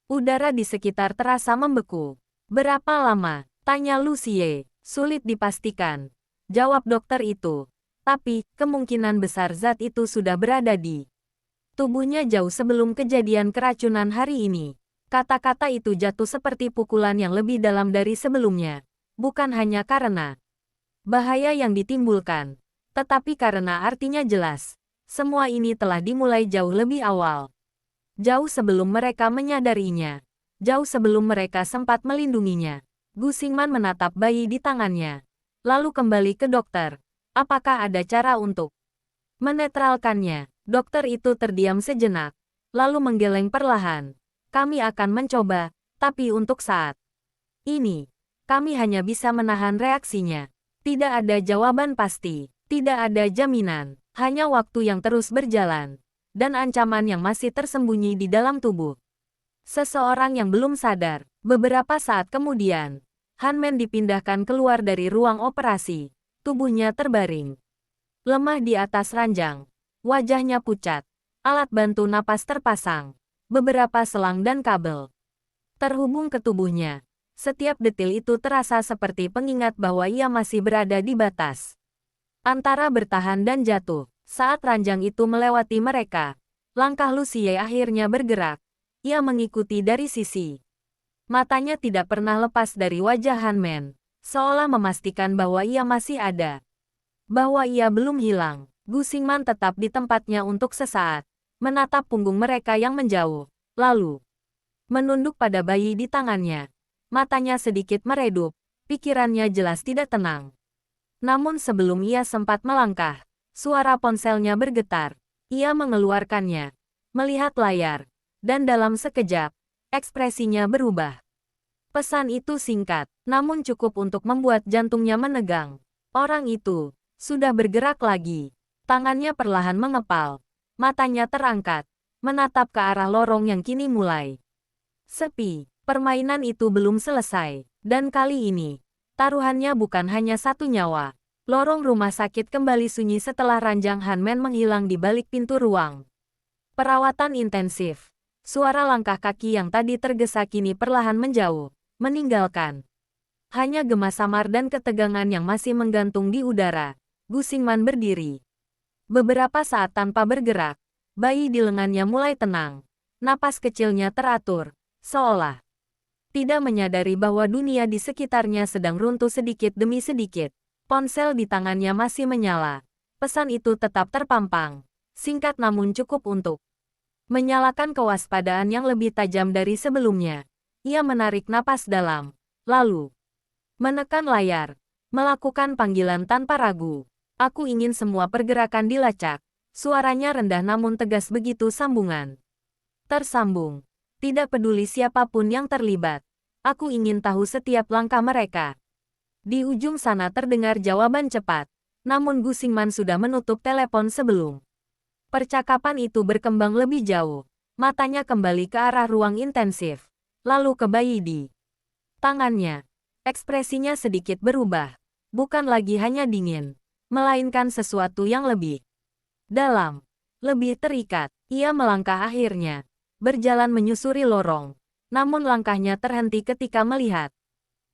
Udara di sekitar terasa membeku. Berapa lama? Tanya Lucie. Sulit dipastikan. Jawab dokter itu. Tapi, kemungkinan besar zat itu sudah berada di tubuhnya jauh sebelum kejadian keracunan hari ini. Kata-kata itu jatuh seperti pukulan yang lebih dalam dari sebelumnya. Bukan hanya karena bahaya yang ditimbulkan, tetapi karena artinya jelas. Semua ini telah dimulai jauh lebih awal. Jauh sebelum mereka menyadarinya. Jauh sebelum mereka sempat melindunginya. Gu Xingman menatap bayi di tangannya. Lalu kembali ke dokter. Apakah ada cara untuk menetralkannya? Dokter itu terdiam sejenak. Lalu menggeleng perlahan. Kami akan mencoba, tapi untuk saat ini, kami hanya bisa menahan reaksinya. Tidak ada jawaban pasti. Tidak ada jaminan. Hanya waktu yang terus berjalan, dan ancaman yang masih tersembunyi di dalam tubuh seseorang yang belum sadar. Beberapa saat kemudian, Han Men dipindahkan keluar dari ruang operasi. Tubuhnya terbaring lemah di atas ranjang. Wajahnya pucat. Alat bantu napas terpasang. Beberapa selang dan kabel terhubung ke tubuhnya. Setiap detil itu terasa seperti pengingat bahwa ia masih berada di batas antara bertahan dan jatuh. Saat ranjang itu melewati mereka, langkah Lucie akhirnya bergerak. Ia mengikuti dari sisi. Matanya tidak pernah lepas dari wajah Han Men, seolah memastikan bahwa ia masih ada. Bahwa ia belum hilang. Gu Xingman tetap di tempatnya untuk sesaat, menatap punggung mereka yang menjauh, lalu menunduk pada bayi di tangannya. Matanya sedikit meredup, pikirannya jelas tidak tenang. Namun sebelum ia sempat melangkah, suara ponselnya bergetar. Ia mengeluarkannya, melihat layar, dan dalam sekejap, ekspresinya berubah. Pesan itu singkat, namun cukup untuk membuat jantungnya menegang. Orang itu sudah bergerak lagi. Tangannya perlahan mengepal, matanya terangkat, menatap ke arah lorong yang kini mulai sepi. Permainan itu belum selesai, dan kali ini, taruhannya bukan hanya satu nyawa. Lorong rumah sakit kembali sunyi setelah ranjang Han Men menghilang di balik pintu ruang perawatan intensif. Suara langkah kaki yang tadi tergesa kini perlahan menjauh, meninggalkan hanya gema samar dan ketegangan yang masih menggantung di udara. Gu Xingman berdiri beberapa saat tanpa bergerak. Bayi di lengannya mulai tenang. Napas kecilnya teratur, seolah tidak menyadari bahwa dunia di sekitarnya sedang runtuh sedikit demi sedikit. Ponsel di tangannya masih menyala. Pesan itu tetap terpampang. Singkat namun cukup untuk menyalakan kewaspadaan yang lebih tajam dari sebelumnya. Ia menarik napas dalam, lalu menekan layar, melakukan panggilan tanpa ragu. Aku ingin semua pergerakan dilacak. Suaranya rendah namun tegas begitu sambungan tersambung. Tidak peduli siapapun yang terlibat. Aku ingin tahu setiap langkah mereka. Di ujung sana terdengar jawaban cepat. Namun Gu Xingman sudah menutup telepon sebelum percakapan itu berkembang lebih jauh. Matanya kembali ke arah ruang intensif. Lalu ke bayi di tangannya. Ekspresinya sedikit berubah. Bukan lagi hanya dingin, melainkan sesuatu yang lebih dalam, lebih terikat. Ia melangkah akhirnya, berjalan menyusuri lorong. Namun langkahnya terhenti ketika melihat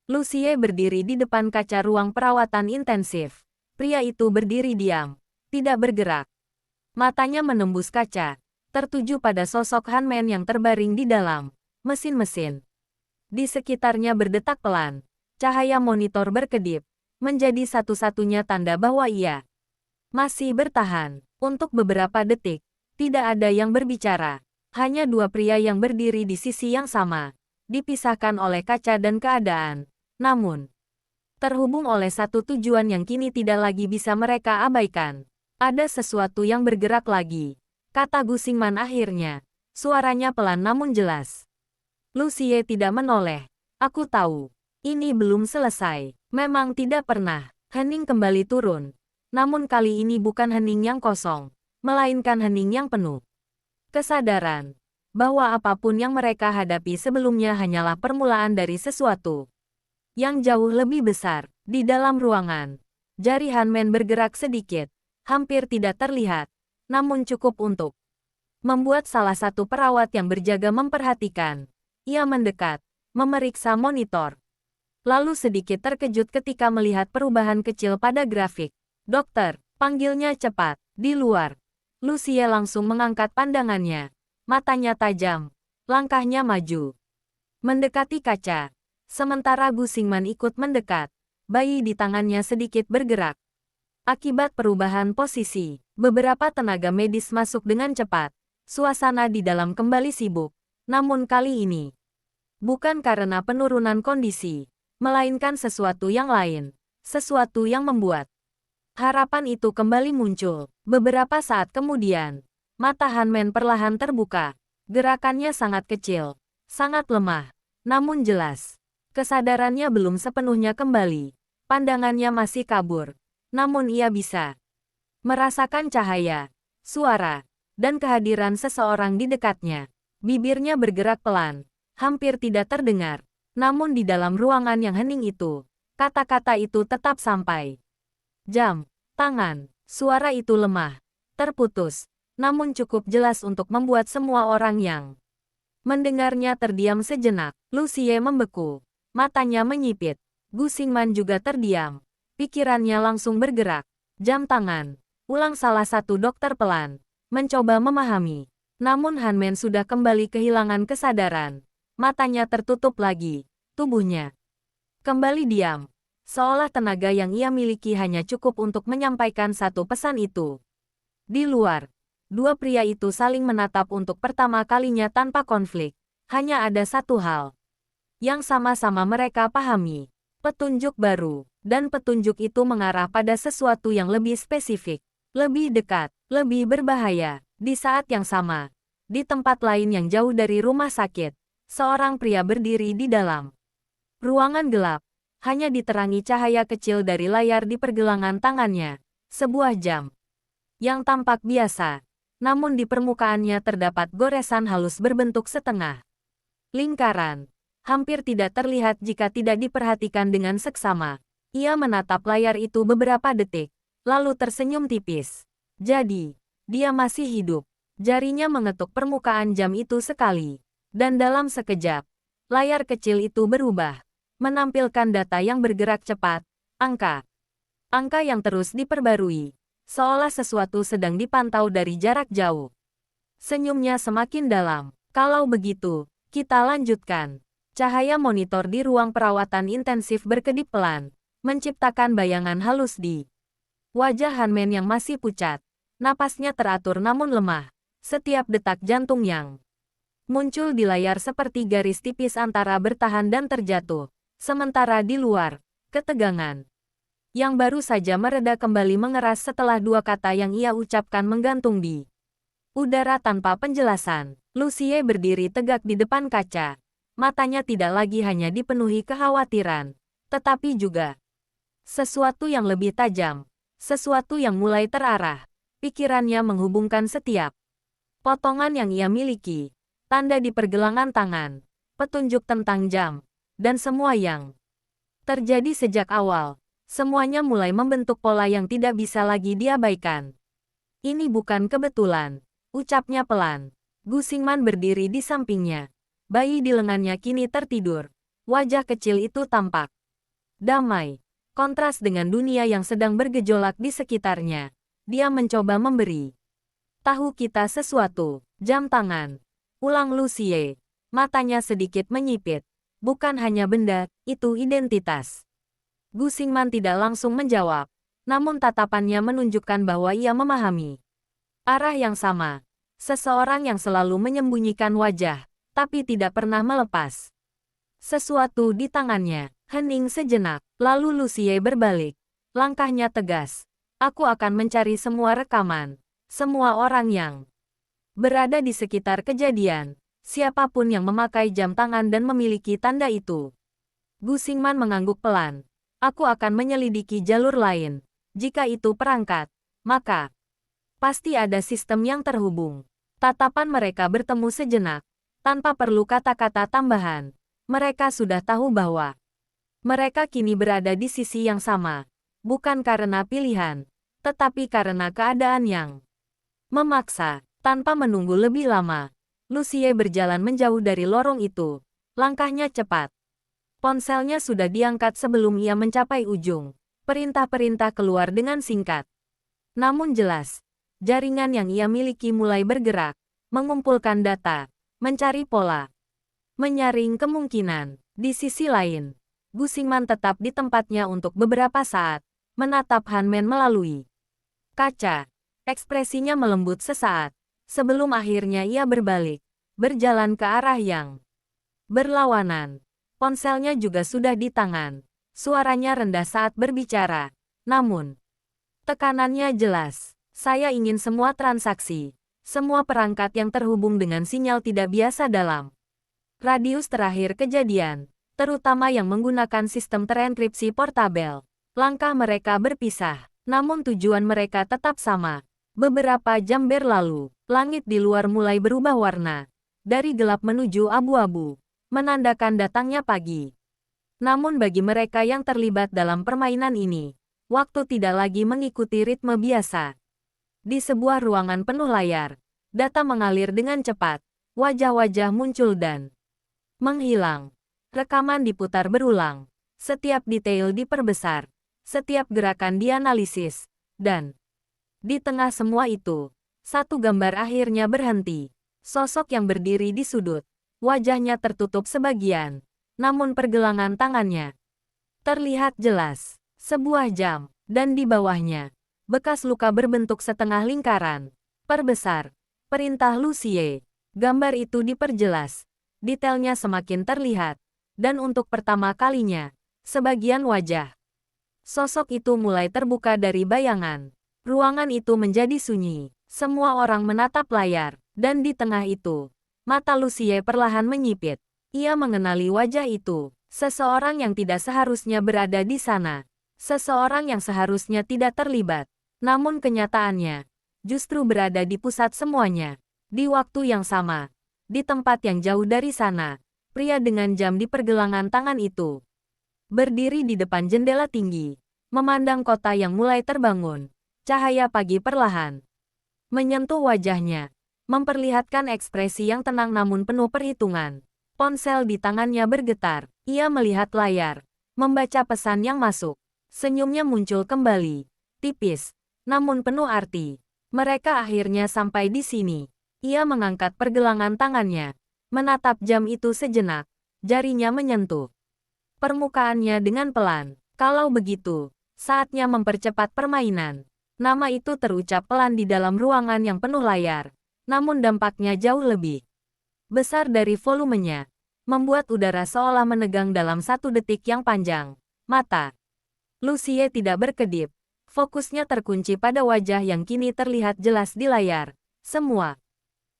Lucie berdiri di depan kaca ruang perawatan intensif. Pria itu berdiri diam, tidak bergerak. Matanya menembus kaca, tertuju pada sosok Han Men yang terbaring di dalam mesin-mesin. Di sekitarnya berdetak pelan. Cahaya monitor berkedip, menjadi satu-satunya tanda bahwa ia masih bertahan. Untuk beberapa detik, tidak ada yang berbicara. Hanya dua pria yang berdiri di sisi yang sama, dipisahkan oleh kaca dan keadaan. Namun, terhubung oleh satu tujuan yang kini tidak lagi bisa mereka abaikan. Ada sesuatu yang bergerak lagi, kata Gu Xingman akhirnya. Suaranya pelan namun jelas. Lucie tidak menoleh. Aku tahu, ini belum selesai. Memang tidak pernah. Hening kembali turun. Namun kali ini bukan hening yang kosong, melainkan hening yang penuh kesadaran bahwa apapun yang mereka hadapi sebelumnya hanyalah permulaan dari sesuatu yang jauh lebih besar. Di dalam ruangan, jari Han Men bergerak sedikit. hampir tidak terlihat, namun cukup untuk membuat salah satu perawat yang berjaga memperhatikan. Ia mendekat, memeriksa monitor. Lalu sedikit terkejut ketika melihat perubahan kecil pada grafik. Dokter, panggilnya cepat. Di luar, Lucie langsung mengangkat pandangannya. Matanya tajam. Langkahnya maju, mendekati kaca. Sementara Gu Xingman ikut mendekat. Bayi di tangannya sedikit bergerak. Akibat perubahan posisi, beberapa tenaga medis masuk dengan cepat. Suasana di dalam kembali sibuk. Namun kali ini, bukan karena penurunan kondisi, melainkan sesuatu yang lain. Sesuatu yang membuat harapan itu kembali muncul. Beberapa saat kemudian, mata Han Men perlahan terbuka. Gerakannya sangat kecil, sangat lemah, namun jelas. Kesadarannya belum sepenuhnya kembali. Pandangannya masih kabur. Namun ia bisa merasakan cahaya, suara, dan kehadiran seseorang di dekatnya. Bibirnya bergerak pelan, hampir tidak terdengar. Namun di dalam ruangan yang hening itu, kata-kata itu tetap sampai. Jam, tangan, suara itu lemah, terputus, namun cukup jelas untuk membuat semua orang yang mendengarnya terdiam sejenak. Lucie membeku, matanya menyipit. Gu Xingman juga terdiam. Pikirannya langsung bergerak. Jam tangan. Ulang salah satu dokter pelan. Mencoba memahami. Namun Han Men sudah kembali kehilangan kesadaran. Matanya tertutup lagi. Tubuhnya kembali diam. Seolah tenaga yang ia miliki hanya cukup untuk menyampaikan satu pesan itu. Di luar, dua pria itu saling menatap untuk pertama kalinya tanpa konflik. Hanya ada satu hal yang sama-sama mereka pahami. Petunjuk baru. Dan petunjuk itu mengarah pada sesuatu yang lebih spesifik, lebih dekat, lebih berbahaya. Di saat yang sama, di tempat lain yang jauh dari rumah sakit, seorang pria berdiri di dalam ruangan gelap. Hanya diterangi cahaya kecil dari layar di pergelangan tangannya. Sebuah jam yang tampak biasa, namun di permukaannya terdapat goresan halus berbentuk setengah lingkaran. Hampir tidak terlihat jika tidak diperhatikan dengan seksama. Ia menatap layar itu beberapa detik, lalu tersenyum tipis. Jadi, dia masih hidup. Jarinya mengetuk permukaan jam itu sekali. Dan dalam sekejap, layar kecil itu berubah. Menampilkan data yang bergerak cepat, angka. Angka yang terus diperbarui. Seolah sesuatu sedang dipantau dari jarak jauh. Senyumnya semakin dalam. Kalau begitu, kita lanjutkan. Cahaya monitor di ruang perawatan intensif berkedip pelan, menciptakan bayangan halus di wajah Han Men yang masih pucat. Napasnya teratur namun lemah. Setiap detak jantung yang muncul di layar seperti garis tipis antara bertahan dan terjatuh. Sementara di luar, ketegangan yang baru saja mereda kembali mengeras setelah dua kata yang ia ucapkan menggantung di udara tanpa penjelasan. Lucie berdiri tegak di depan kaca. Matanya tidak lagi hanya dipenuhi kekhawatiran, tetapi juga sesuatu yang lebih tajam, sesuatu yang mulai terarah. Pikirannya menghubungkan setiap potongan yang ia miliki, tanda di pergelangan tangan, petunjuk tentang jam, dan semua yang terjadi sejak awal. Semuanya mulai membentuk pola yang tidak bisa lagi diabaikan. Ini bukan kebetulan, ucapnya pelan. Gu Xingman berdiri di sampingnya. Bayi di lengannya kini tertidur. Wajah kecil itu tampak damai. Kontras dengan dunia yang sedang bergejolak di sekitarnya. Dia mencoba memberi tahu kita sesuatu. Jam tangan. Ulang Lucie. Matanya sedikit menyipit. Bukan hanya benda, itu identitas. Gu Xingman tidak langsung menjawab. Namun tatapannya menunjukkan bahwa ia memahami arah yang sama. Seseorang yang selalu menyembunyikan wajah, tapi tidak pernah melepas sesuatu di tangannya. Hening sejenak, lalu Lucie berbalik. Langkahnya tegas. Aku akan mencari semua rekaman, semua orang yang berada di sekitar kejadian, siapapun yang memakai jam tangan dan memiliki tanda itu. Gu Xingman mengangguk pelan. Aku akan menyelidiki jalur lain. Jika itu perangkat, maka pasti ada sistem yang terhubung. Tatapan mereka bertemu sejenak. Tanpa perlu kata-kata tambahan, mereka sudah tahu bahwa mereka kini berada di sisi yang sama. Bukan karena pilihan, Tetapi karena keadaan yang memaksa, tanpa menunggu lebih lama, Lucie berjalan menjauh dari lorong itu. Langkahnya cepat. Ponselnya sudah diangkat sebelum ia mencapai ujung. Perintah-perintah keluar dengan singkat. Namun jelas, jaringan yang ia miliki mulai bergerak, mengumpulkan data, mencari pola, menyaring kemungkinan. Di sisi lain, Gu Xingman tetap di tempatnya untuk beberapa saat, menatap Han Men melalui kaca. Ekspresinya melembut sesaat, sebelum akhirnya ia berbalik, berjalan ke arah yang berlawanan. Ponselnya juga sudah di tangan. Suaranya rendah saat berbicara. Namun, tekanannya jelas. Saya ingin semua transaksi, semua perangkat yang terhubung dengan sinyal tidak biasa dalam radius terakhir kejadian, terutama yang menggunakan sistem terenkripsi portabel. Langkah mereka berpisah, namun tujuan mereka tetap sama. Beberapa jam berlalu, langit di luar mulai berubah warna, dari gelap menuju abu-abu, menandakan datangnya pagi. Namun bagi mereka yang terlibat dalam permainan ini, waktu tidak lagi mengikuti ritme biasa. Di sebuah ruangan penuh layar, data mengalir dengan cepat, wajah-wajah muncul dan menghilang. Rekaman diputar berulang, setiap detail diperbesar, setiap gerakan dianalisis, dan di tengah semua itu, satu gambar akhirnya berhenti. Sosok yang berdiri di sudut, wajahnya tertutup sebagian, namun pergelangan tangannya terlihat jelas. Sebuah jam, dan di bawahnya, bekas luka berbentuk setengah lingkaran. Perbesar. Perintah Lucie. Gambar itu diperjelas. Detailnya semakin terlihat. Dan untuk pertama kalinya, sebagian wajah sosok itu mulai terbuka dari bayangan. Ruangan itu menjadi sunyi. Semua orang menatap layar. Dan di tengah itu, mata Lucie perlahan menyipit. Ia mengenali wajah itu. Seseorang yang tidak seharusnya berada di sana. Seseorang yang seharusnya tidak terlibat. Namun kenyataannya, justru berada di pusat semuanya. Di waktu yang sama, di tempat yang jauh dari sana, pria dengan jam di pergelangan tangan itu berdiri di depan jendela tinggi, memandang kota yang mulai terbangun. Cahaya pagi perlahan menyentuh wajahnya, memperlihatkan ekspresi yang tenang namun penuh perhitungan. Ponsel di tangannya bergetar. Ia melihat layar, membaca pesan yang masuk. Senyumnya muncul kembali, tipis, namun penuh arti. Mereka akhirnya sampai di sini. Ia mengangkat pergelangan tangannya, menatap jam itu sejenak. Jarinya menyentuh permukaannya dengan pelan. Kalau begitu, saatnya mempercepat permainan. Nama itu terucap pelan di dalam ruangan yang penuh layar, namun dampaknya jauh lebih besar dari volumenya, membuat udara seolah menegang dalam 1 detik yang panjang. Mata Lucie tidak berkedip. Fokusnya terkunci pada wajah yang kini terlihat jelas di layar. Semua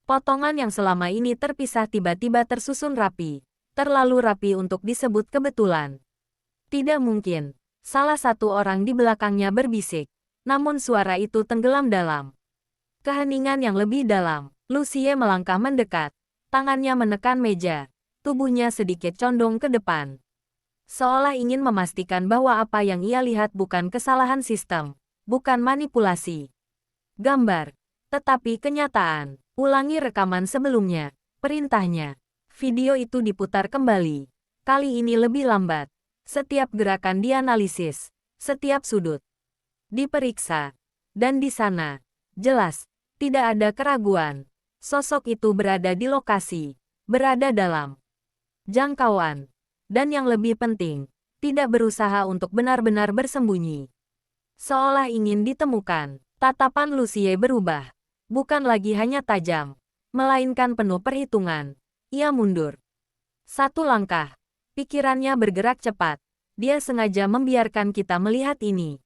potongan yang selama ini terpisah tiba-tiba tersusun rapi. Terlalu rapi untuk disebut kebetulan. Tidak mungkin. Salah satu orang di belakangnya berbisik. Namun suara itu tenggelam dalam keheningan yang lebih dalam. Lucie melangkah mendekat. Tangannya menekan meja. Tubuhnya sedikit condong ke depan. Seolah ingin memastikan bahwa apa yang ia lihat bukan kesalahan sistem, bukan manipulasi gambar, tetapi kenyataan. Ulangi rekaman sebelumnya, perintahnya. Video itu diputar kembali. Kali ini lebih lambat. Setiap gerakan dianalisis, setiap sudut diperiksa. Dan di sana, jelas, tidak ada keraguan. Sosok itu berada di lokasi, berada dalam jangkauan. Dan yang lebih penting, tidak berusaha untuk benar-benar bersembunyi. Seolah ingin ditemukan, tatapan Lucie berubah. Bukan lagi hanya tajam, melainkan penuh perhitungan. Ia mundur 1 langkah. Pikirannya bergerak cepat. Dia sengaja membiarkan kita melihat ini.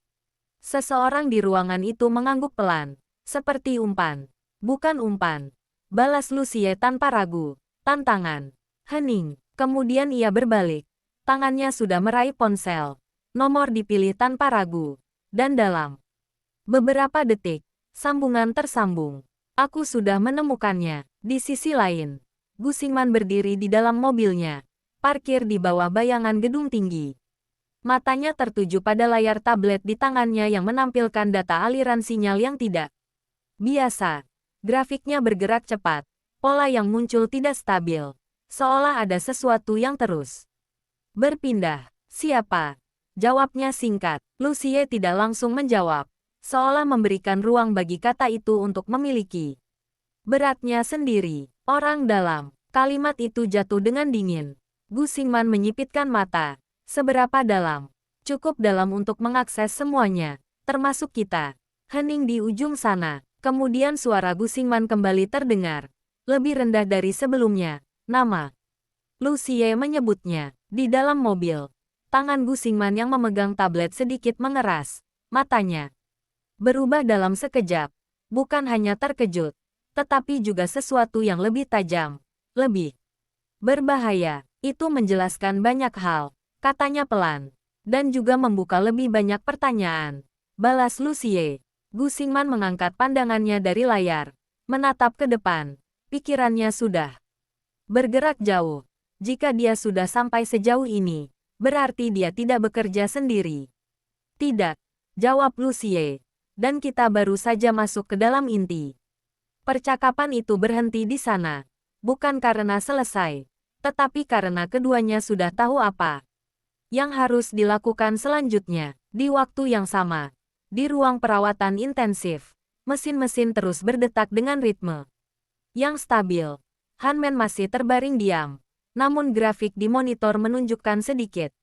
Seseorang di ruangan itu mengangguk pelan, seperti umpan. Bukan umpan. Balas Lucie tanpa ragu. Tantangan. Hening. Kemudian ia berbalik. Tangannya sudah meraih ponsel. Nomor dipilih tanpa ragu. Dan dalam beberapa detik, sambungan tersambung. Aku sudah menemukannya. Di sisi lain, Gu Xingman berdiri di dalam mobilnya, parkir di bawah bayangan gedung tinggi. Matanya tertuju pada layar tablet di tangannya yang menampilkan data aliran sinyal yang tidak biasa. Grafiknya bergerak cepat. Pola yang muncul tidak stabil. Seolah ada sesuatu yang terus berpindah. Siapa? Jawabnya singkat. Lucie tidak langsung menjawab. Seolah memberikan ruang bagi kata itu untuk memiliki beratnya sendiri. Orang dalam. Kalimat itu jatuh dengan dingin. Gu Xingman menyipitkan mata. Seberapa dalam? Cukup dalam untuk mengakses semuanya, termasuk kita. Hening di ujung sana. Kemudian suara Gu Xingman kembali terdengar. Lebih rendah dari sebelumnya. Nama Lucie menyebutnya. Di dalam mobil. Tangan Gu Xingman yang memegang tablet sedikit mengeras. Matanya berubah dalam sekejap. Bukan hanya terkejut, tetapi juga sesuatu yang lebih tajam. Lebih berbahaya. Itu menjelaskan banyak hal. Katanya pelan. Dan juga membuka lebih banyak pertanyaan. Balas Lucie. Gu Xingman mengangkat pandangannya dari layar. Menatap ke depan. Pikirannya sudah bergerak jauh. Jika dia sudah sampai sejauh ini, berarti dia tidak bekerja sendiri. Tidak, jawab Lucie. Dan kita baru saja masuk ke dalam inti. Percakapan itu berhenti di sana. Bukan karena selesai, tetapi karena keduanya sudah tahu apa yang harus dilakukan selanjutnya. Di waktu yang sama, di ruang perawatan intensif, mesin-mesin terus berdetak dengan ritme yang stabil. Hanmen masih terbaring diam. Namun grafik di monitor menunjukkan sedikit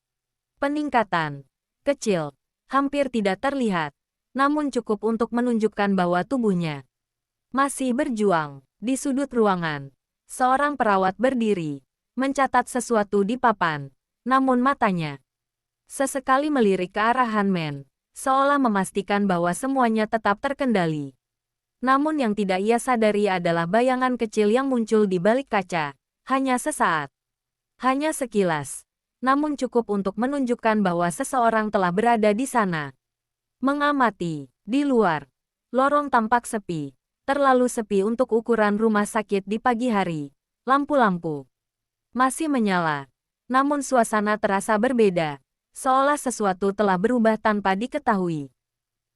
peningkatan. Kecil, hampir tidak terlihat, namun cukup untuk menunjukkan bahwa tubuhnya masih berjuang. Di sudut ruangan, seorang perawat berdiri, mencatat sesuatu di papan, namun matanya sesekali melirik ke arah Hanmen, seolah memastikan bahwa semuanya tetap terkendali. Namun yang tidak ia sadari adalah bayangan kecil yang muncul di balik kaca, hanya sesaat. Hanya sekilas, namun cukup untuk menunjukkan bahwa seseorang telah berada di sana. Mengamati, di luar, lorong tampak sepi, terlalu sepi untuk ukuran rumah sakit di pagi hari. Lampu-lampu masih menyala, namun suasana terasa berbeda, seolah sesuatu telah berubah tanpa diketahui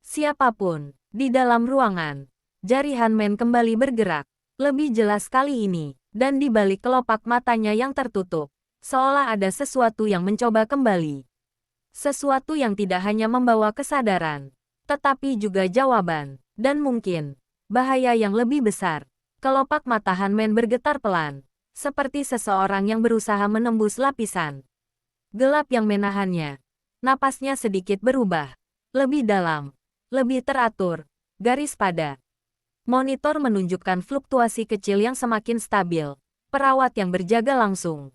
siapapun. Di dalam ruangan, jari Hanmen kembali bergerak, lebih jelas kali ini. Dan di balik kelopak matanya yang tertutup, seolah ada sesuatu yang mencoba kembali. Sesuatu yang tidak hanya membawa kesadaran, tetapi juga jawaban, dan mungkin bahaya yang lebih besar. Kelopak mata Hanmen bergetar pelan, seperti seseorang yang berusaha menembus lapisan gelap yang menahannya. Napasnya sedikit berubah, lebih dalam, lebih teratur. Garis pada monitor menunjukkan fluktuasi kecil yang semakin stabil. Perawat yang berjaga langsung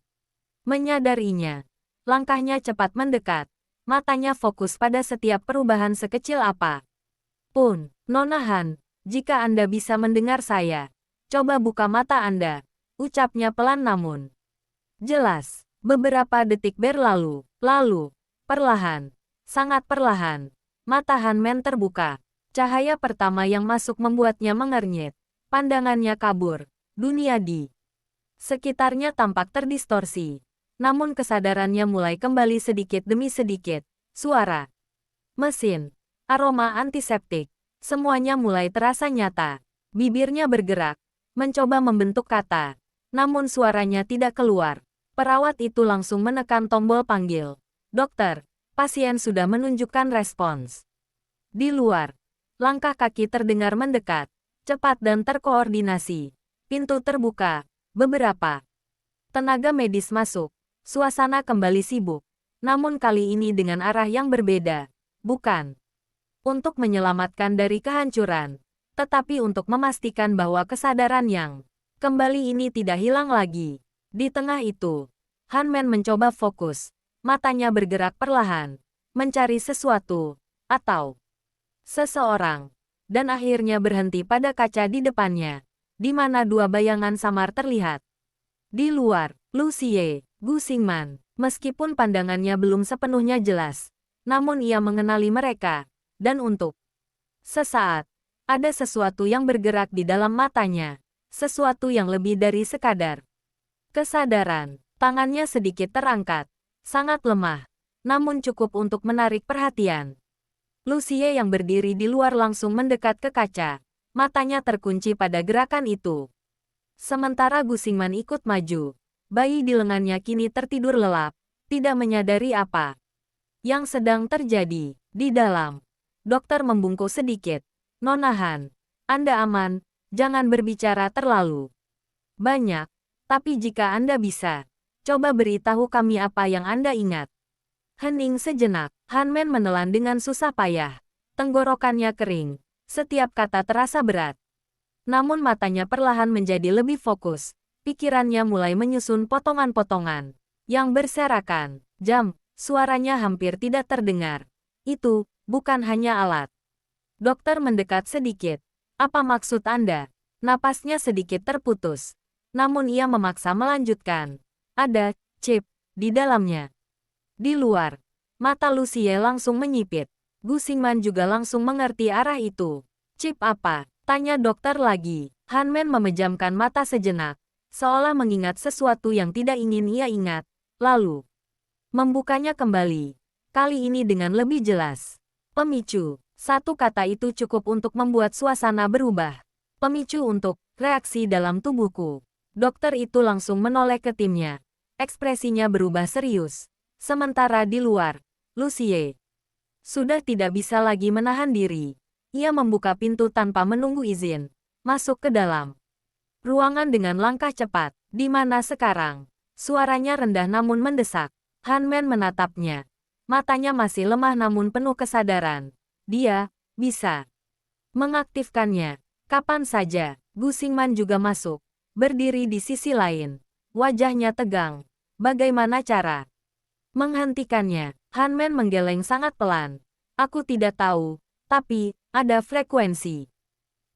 menyadarinya. Langkahnya cepat mendekat. Matanya fokus pada setiap perubahan sekecil apa pun. Nona Han, jika Anda bisa mendengar saya, coba buka mata Anda. Ucapnya pelan namun jelas. Beberapa detik berlalu. Lalu, perlahan, sangat perlahan, mata Hanmen terbuka. Cahaya pertama yang masuk membuatnya mengernyit. Pandangannya kabur. Dunia di sekitarnya tampak terdistorsi. Namun kesadarannya mulai kembali sedikit demi sedikit. Suara mesin, aroma antiseptik, semuanya mulai terasa nyata. Bibirnya bergerak, mencoba membentuk kata. Namun suaranya tidak keluar. Perawat itu langsung menekan tombol panggil. Dokter, pasien sudah menunjukkan respons. Di luar, langkah kaki terdengar mendekat, cepat dan terkoordinasi. Pintu terbuka, beberapa tenaga medis masuk. Suasana kembali sibuk, namun kali ini dengan arah yang berbeda. Bukan untuk menyelamatkan dari kehancuran, tetapi untuk memastikan bahwa kesadaran yang kembali ini tidak hilang lagi. Di tengah itu, Hanmen mencoba fokus. Matanya bergerak perlahan, mencari sesuatu, atau seseorang, dan akhirnya berhenti pada kaca di depannya, di mana dua bayangan samar terlihat. Di luar, Lucie, Gu Xingman, meskipun pandangannya belum sepenuhnya jelas, namun ia mengenali mereka, dan untuk sesaat, ada sesuatu yang bergerak di dalam matanya, sesuatu yang lebih dari sekadar kesadaran. Tangannya sedikit terangkat, sangat lemah, namun cukup untuk menarik perhatian. Lucie yang berdiri di luar langsung mendekat ke kaca. Matanya terkunci pada gerakan itu. Sementara Gu Xingman ikut maju. Bayi di lengannya kini tertidur lelap, tidak menyadari apa yang sedang terjadi. Di dalam, dokter membungkuk sedikit. Nona Han, Anda aman, jangan berbicara terlalu banyak. Tapi jika Anda bisa, coba beritahu kami apa yang Anda ingat. Hening sejenak, Han Men menelan dengan susah payah. Tenggorokannya kering, setiap kata terasa berat. Namun matanya perlahan menjadi lebih fokus. Pikirannya mulai menyusun potongan-potongan yang berserakan. Jam, suaranya hampir tidak terdengar. Itu bukan hanya alat. Dokter mendekat sedikit. Apa maksud Anda? Napasnya sedikit terputus. Namun ia memaksa melanjutkan. Ada chip di dalamnya. Di luar, mata Lucie langsung menyipit. Gu Xingman juga langsung mengerti arah itu. Chip apa? Tanya dokter lagi. Han Men memejamkan mata sejenak, seolah mengingat sesuatu yang tidak ingin ia ingat. Lalu, membukanya kembali. Kali ini dengan lebih jelas. Pemicu. Satu kata itu cukup untuk membuat suasana berubah. Pemicu untuk reaksi dalam tubuhku. Dokter itu langsung menoleh ke timnya. Ekspresinya berubah serius. Sementara di luar, Lucie sudah tidak bisa lagi menahan diri. Ia membuka pintu tanpa menunggu izin, masuk ke dalam ruangan dengan langkah cepat. Di mana sekarang? Suaranya rendah namun mendesak. Han Men menatapnya. Matanya masih lemah namun penuh kesadaran. Dia bisa mengaktifkannya kapan saja. Gu Xingman juga masuk, berdiri di sisi lain. Wajahnya tegang. Bagaimana cara menghentikannya? Han Men menggeleng sangat pelan. Aku tidak tahu, tapi ada frekuensi.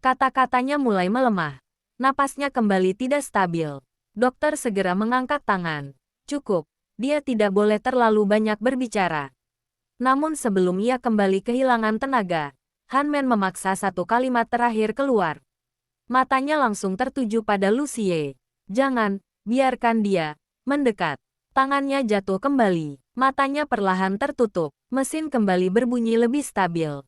Kata-katanya mulai melemah. Napasnya kembali tidak stabil. Dokter segera mengangkat tangan. Cukup, dia tidak boleh terlalu banyak berbicara. Namun sebelum ia kembali kehilangan tenaga, Han Men memaksa satu kalimat terakhir keluar. Matanya langsung tertuju pada Lucie. Jangan, biarkan dia mendekat. Tangannya jatuh kembali. Matanya perlahan tertutup. Mesin kembali berbunyi lebih stabil.